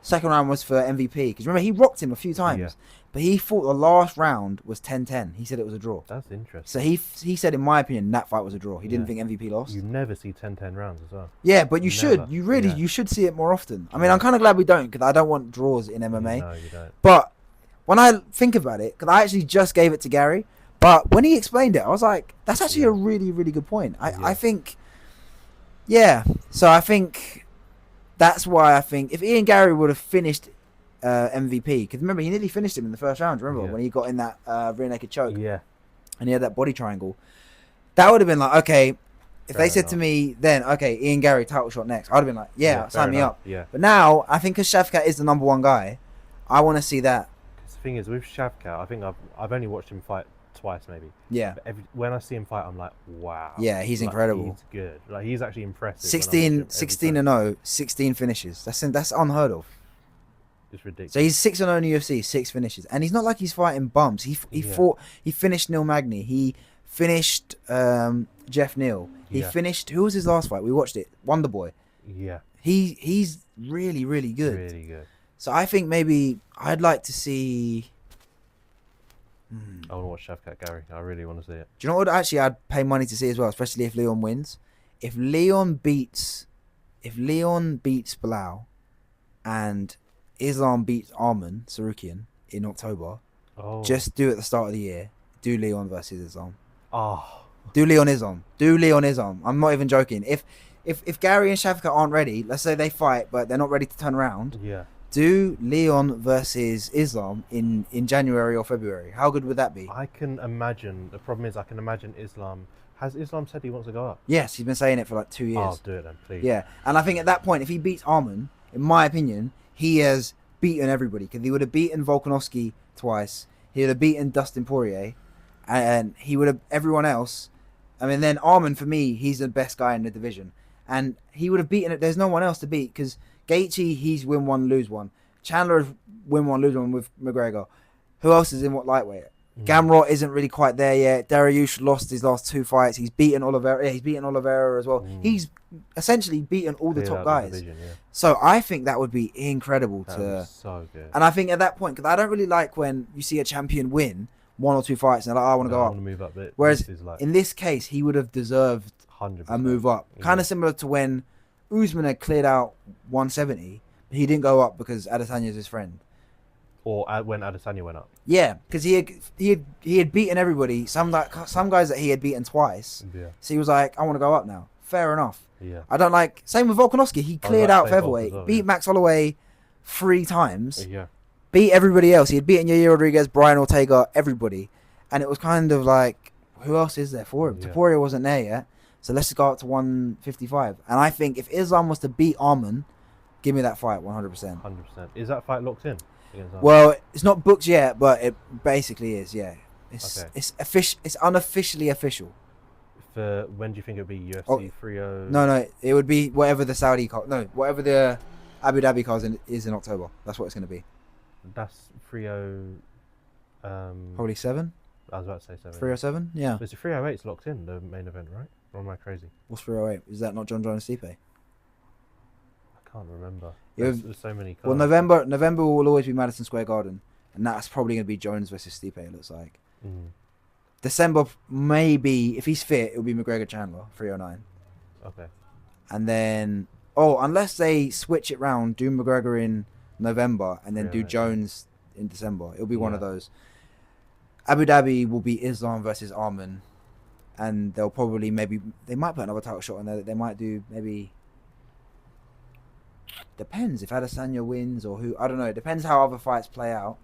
second round was for MVP. Because remember, he rocked him a few times. Yeah. But he thought the last round was 10-10. He said it was a draw. That's interesting. So he said, in my opinion, that fight was a draw. He didn't think MVP lost. You never see 10-10 rounds as well. Yeah, but you should. You really, you should see it more often. I mean, I'm kind of glad we don't because I don't want draws in MMA. No, you don't. But when I think about it, because I actually just gave it to Gary, but when he explained it, I was like, that's actually a really, really good point. I think, so I think that's why I think if Ian Gary would have finished MVP, because remember he nearly finished him in the first round. Remember when he got in that rear naked choke? Yeah, and he had that body triangle. That would have been like, okay, if they said to me then, okay, Ian Gary title shot next, I'd have been like, sign me up. Yeah. But now I think because Shavkat is the number one guy, I want to see that. Because the thing is with Shavkat, I think I've only watched him fight twice maybe. Yeah. But when I see him fight, I'm like, wow. Yeah, he's incredible. He's good. Like he's actually impressive. 16-0, 16 finishes. That's unheard of. It's ridiculous. So he's 6-0 in the UFC, 6 finishes, and he's not like he's fighting bumps. He finished Neil Magny. He finished Jeff Neal. He finished. Who was his last fight? We watched it. Wonderboy. Yeah. He's really, really good. Really good. So I think maybe I'd like to see. I want to watch Shavkat Gary. I really want to see it. Do you know what? Actually, I'd pay money to see as well, especially if Leon wins. If Leon beats Bilal, and Islam beats Arman Sarukian in October, just do it at the start of the year. Do Leon versus Islam. Do Leon Islam. I'm not even joking. If Gary and Shavkat aren't ready, let's say they fight, but they're not ready to turn around. Yeah. Do Leon versus Islam in January or February. How good would that be? I can imagine. The problem is I can imagine Islam. Has Islam said he wants to go up? Yes, he's been saying it for like 2 years. Oh, do it then, please. Yeah, and I think at that point, if he beats Arman, in my opinion, he has beaten everybody. Because he would have beaten Volkanovski twice. He would have beaten Dustin Poirier. And he would have... Everyone else I mean, then Arman, for me, he's the best guy in the division. And he would have beaten it. There's no one else to beat because Gaethje, he's win one, lose one. Chandler has win one, lose one with McGregor. Who else is in what lightweight? Gamrot isn't really quite there yet. Dariush lost his last 2 fights. He's beaten Oliveira. Yeah, he's beaten Oliveira as well. He's essentially beaten all the top guys. Division, yeah. So I think that would be incredible so good. And I think at that point, because I don't really like when you see a champion win 1 or 2 fights and they're like, I want to go up. I want to move up. Whereas in this case, he would have deserved 100%. a move up. Kind of similar to when Usman had cleared out 170. He didn't go up because Adesanya is his friend. Or when Adesanya went up. Yeah, because he had beaten everybody. Some guys that he had beaten twice. Yeah. So he was like, I want to go up now. Fair enough. Yeah. I don't like. Same with Volkanovski. He cleared out featherweight. Beat Max Holloway 3 times. Yeah. Beat everybody else. He had beaten Yair Rodriguez, Brian Ortega, everybody. And it was kind of like, who else is there for him? Yeah. Topuria wasn't there yet. So let's just go up to 155. And I think if Islam was to beat Arman, give me that fight 100%. 100%. Is that fight locked in? Well, it's not booked yet, but it basically is. Yeah, it's unofficially official. For when do you think it'll be? UFC 30? No, it would be whatever the Saudi card. No, whatever the Abu Dhabi card is in October. That's what it's going to be. That's 30. Probably 7. I was about to say 7. 307. Yeah. But it's 308's locked in the main event, right? Or am I crazy? What's 308? Is that not John Jones Stipe? I can't remember. There's so many cards. Well, November will always be Madison Square Garden, and that's probably going to be Jones versus Stipe. It looks like. December, maybe if he's fit, it'll be McGregor Chandler 309. Okay. And then unless they switch it round, do McGregor in November and then do Jones in December, it'll be one of those. Abu Dhabi will be Islam versus Arman, and they'll probably they might put another title shot on there. They might do maybe. Depends if Adesanya wins or who. I don't know. It depends how other fights play out.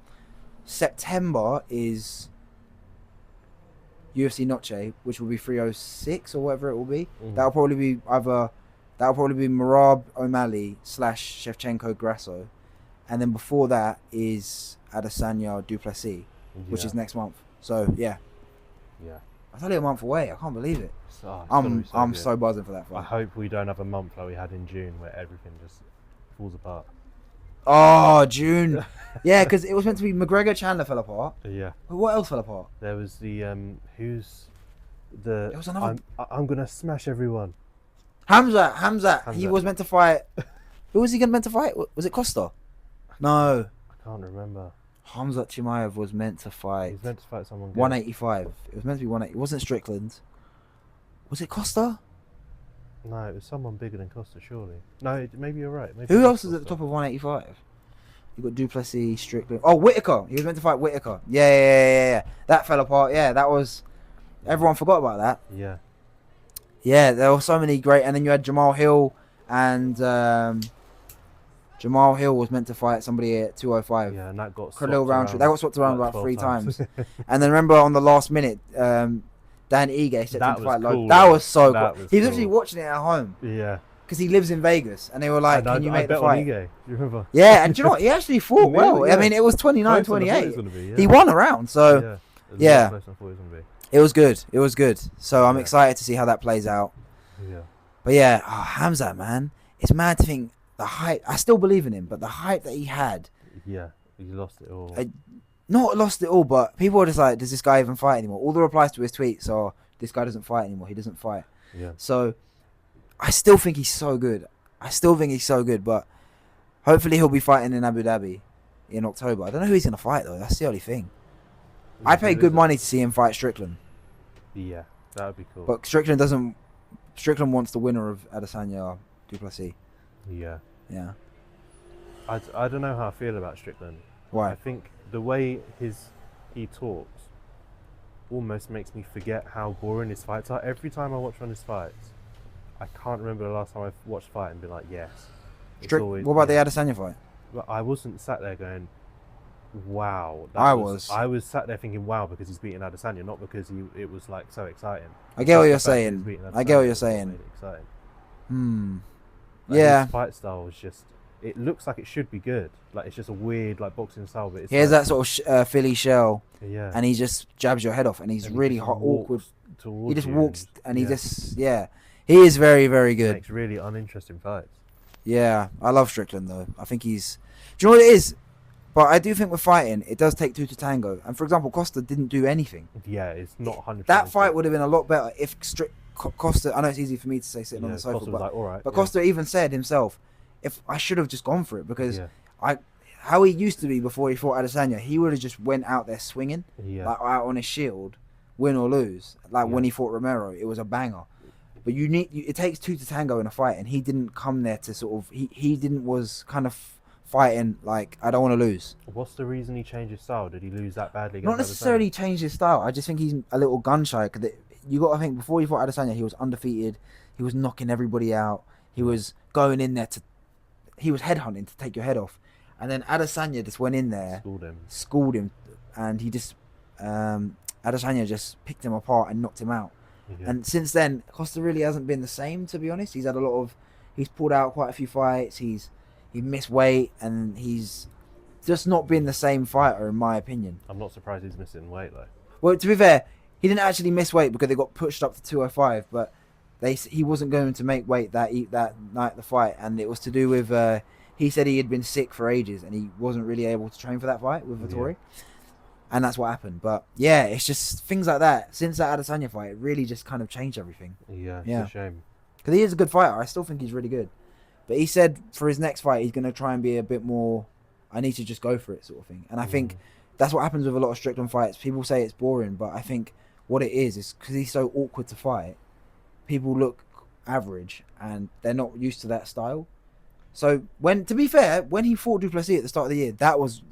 September is UFC Noche, which will be 306 or whatever it will be. That'll probably be Merab O'Malley / Shevchenko Grasso, and then before that is Adesanya Duplessis, which is next month. So yeah. That's only a month away. I can't believe it. I'm so buzzing for that fight. I hope we don't have a month like we had in June where everything just falls apart. Oh, June. Yeah, because it was meant to be McGregor Chandler fell apart. Yeah. But what else fell apart? There was the who's the. There was another. I'm gonna smash everyone. Hamza. He was meant to fight. Who was he meant to fight? Was it Costa? No. I can't remember. Hamzat Chimaev was meant to fight. He was meant to fight someone good. 185. It was meant to be 180. It wasn't Strickland. Was it Costa? No, it was someone bigger than Costa, surely. No, maybe you're right. Maybe who else is at the top of 185? You got Duplessis, Strickland. Oh, Whitaker. He was meant to fight Whitaker. Yeah. That fell apart. Yeah, that was. Everyone forgot about that. Yeah. Yeah, there were so many great. And then you had Jamal Hill, and Jamal Hill was meant to fight somebody at 205. Yeah, and that got Khalil Roundtree. That got swapped around about 3 times. And then remember on the last minute, Dan Ige stepped in to fight. Cool, that was so cool. He was cool. actually watching it at home. Yeah. Because he lives in Vegas, and they were like, "Can you make the fight?" You remember? Yeah, and do you know what? He actually fought well. Yeah. I mean, it was 29-28. He won a round, so yeah. It was good. It was good. So I'm excited to see how that plays out. Yeah. But yeah, Hamza, man, it's mad to think the hype. I still believe in him, but the hype that he had. Yeah, he lost it all. Not lost it all, but people are just like, does this guy even fight anymore? All the replies to his tweets are, this guy doesn't fight anymore. He doesn't fight. Yeah. So I still think he's so good. But hopefully he'll be fighting in Abu Dhabi in October. I don't know who he's going to fight, though. That's the only thing. I paid good money to see him fight Strickland. Yeah, that would be cool. But Strickland wants the winner of Adesanya Duplessis. Yeah. Yeah. I don't know how I feel about Strickland. Why? I think the way he talks almost makes me forget how boring his fights are. Every time I watch one of his fights, I can't remember the last time I've watched a fight and been like, yes. What about the Adesanya fight? But I wasn't sat there going, wow. I was sat there thinking, wow, because he's beating Adesanya, not because it was like so exciting. I get what you're saying. Yeah. His fight style was just, it looks like it should be good. Like it's just a weird like boxing style, but it's he has that sort of Philly shell. Yeah. And he just jabs your head off, and he's really hot, awkward towards He just you walks and he yeah. just he is very, very good. Makes really uninteresting fights. Yeah, I love Strickland though. I think he's. Do you know what it is? But I do think with fighting, it does take two to tango. And for example, Costa didn't do anything. Yeah, it's not 100%. That fight would have been a lot better if Costa. I know it's easy for me to say sitting on the sofa, Costa was like, all right. But Costa even said himself, "If I should have just gone for it because how he used to be before he fought Adesanya, he would have just went out there swinging, like out on his shield, win or lose. Like when he fought Romero, it was a banger. But it takes two to tango in a fight, and he didn't come there to sort of was kind of fighting like I don't want to lose. What's the reason he changed his style? Did he lose that badly? Not necessarily change his style. I just think he's a little gun shy. Cause you got to think before he fought Adesanya, he was undefeated. He was knocking everybody out. He was going in there he was headhunting to take your head off. And then Adesanya just went in there, schooled him, and he just Adesanya just picked him apart and knocked him out. Yeah. And since then, Costa really hasn't been the same. To be honest, he's had he's pulled out quite a few fights. He missed weight, and he's just not been the same fighter, in my opinion. I'm not surprised he's missing weight though. Well, to be fair, he didn't actually miss weight because they got pushed up to 205, but he wasn't going to make weight that night of the fight, and it was to do with he said he had been sick for ages and he wasn't really able to train for that fight with Vettori. And that's what happened. But yeah, it's just things like that. Since that Adesanya fight, it really just kind of changed everything. Yeah, it's a shame. Because he is a good fighter. I still think he's really good. But he said for his next fight, he's going to try and be a bit more, I need to just go for it sort of thing. And I think that's what happens with a lot of Strickland fights. People say it's boring, but I think what it is because he's so awkward to fight, people look average and they're not used to that style. So to be fair, when he fought Duplessis at the start of the year, that was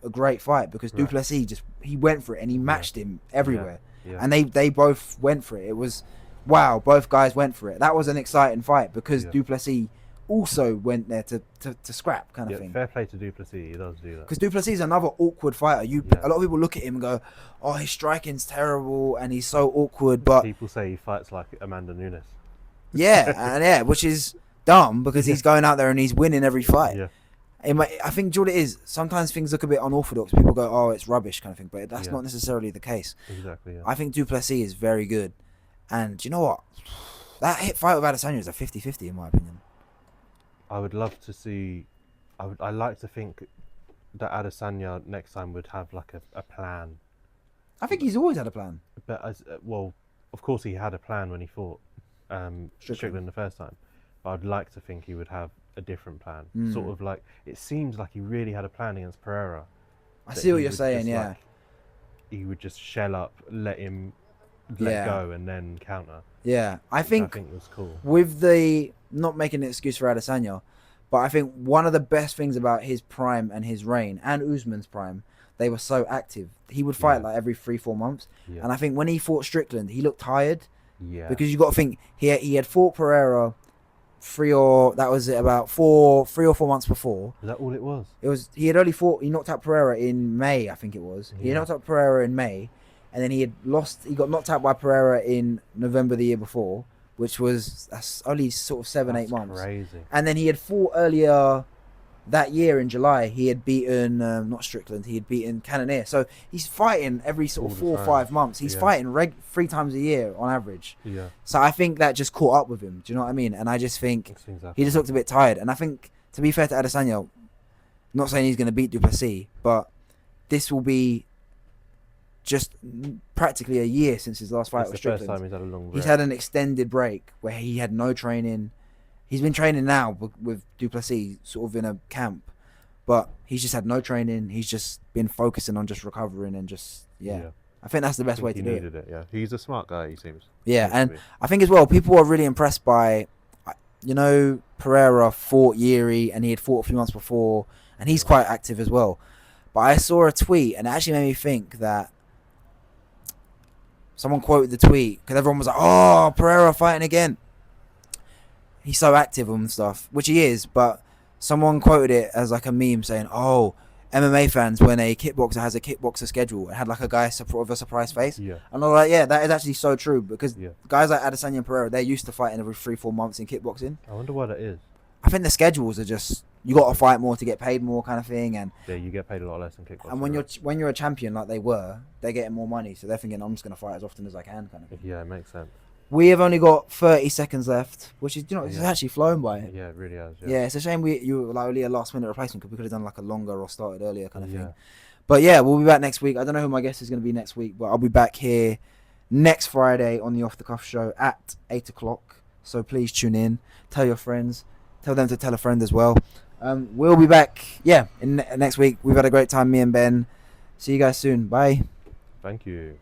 a great fight because Duplessis he went for it and he matched him everywhere. Yeah. And they both went for it. It was, wow, both guys went for it. That was an exciting fight because Duplessis also went there to scrap kind of thing. Fair play to Duplessis, he does do that. Because Duplessis is another awkward fighter. A lot of people look at him and go, oh, his striking's terrible and he's so awkward. But people say he fights like Amanda Nunes. Yeah, which is dumb because he's going out there and he's winning every fight. Yeah. I think what it is, sometimes things look a bit unorthodox. People go, oh, it's rubbish kind of thing, but that's not necessarily the case. Exactly, yeah. I think Duplessis is very good. And you know what? That hit fight with Adesanya is a 50-50 in my opinion. I would love to see... I like to think that Adesanya next time would have like a plan. I think he's always had a plan. But of course he had a plan when he fought Strickland the first time. But I'd like to think he would have a different plan. Sort of like, it seems like he really had a plan against Pereira. I see what you're saying, yeah. Like, he would just shell up, let him let go and then counter. Yeah, I think was cool. With not making an excuse for Adesanya, but I think one of the best things about his prime and his reign and Usman's prime, they were so active. He would fight like every 3-4 months. Yeah. And I think when he fought Strickland, he looked tired. Yeah. Because you got to think, he had fought Pereira three or four months before. Is that all it was? He knocked out Pereira in May, I think it was. Yeah. He knocked out Pereira in May, and then he got knocked out by Pereira in November the year before, which was only sort of 7-8 months. Crazy. And then he had fought earlier that year in July. He had beaten not Strickland. He had beaten Cannonier. So he's fighting every sort of 4 or 5 months. He's fighting 3 times a year on average. Yeah. So I think that just caught up with him. Do you know what I mean? And I just think he just looked a bit tired. And I think, to be fair to Adesanya, not saying he's going to beat Duplessis, but this will be just practically a year since his last fight with Strickland. It's the first time he's had a long break. He's had an extended break where he had no training. He's been training now with Duplessis, sort of in a camp, but he's just had no training. He's just been focusing on just recovering and just I think that's the best way to do it. He needed it. Yeah, he's a smart guy. He seems. Yeah, and I think as well, people are really impressed by, Pereira fought Yuri and he had fought a few months before, and he's quite active as well. But I saw a tweet and it actually made me think that someone quoted the tweet because everyone was like, "Oh, Pereira fighting again." He's so active and stuff, which he is, but someone quoted it as like a meme saying, "Oh, MMA fans, when a kickboxer has a kickboxer schedule," it had like a guy with a surprise face. Yeah. And I'm like, yeah, that is actually so true because guys like Adesanya and Pereira, they're used to fighting every 3-4 months in kickboxing. I wonder why that is. I think the schedules are just you got to fight more to get paid more, kind of thing. And yeah, you get paid a lot less in kickboxing. And when you're a champion like they were, they're getting more money, so they're thinking, I'm just gonna fight as often as I can, kind of thing. Yeah, it makes sense. We have only got 30 seconds left, which is, it's actually flown by. Yeah, it really has. Yeah, it's a shame you were like only a last minute replacement, because we could have done like a longer or started earlier kind of thing. But yeah, we'll be back next week. I don't know who my guest is going to be next week, but I'll be back here next Friday on the Off the Cuff show at 8 o'clock. So please tune in, tell your friends, tell them to tell a friend as well. We'll be back, next week. We've had a great time, me and Ben. See you guys soon. Bye. Thank you.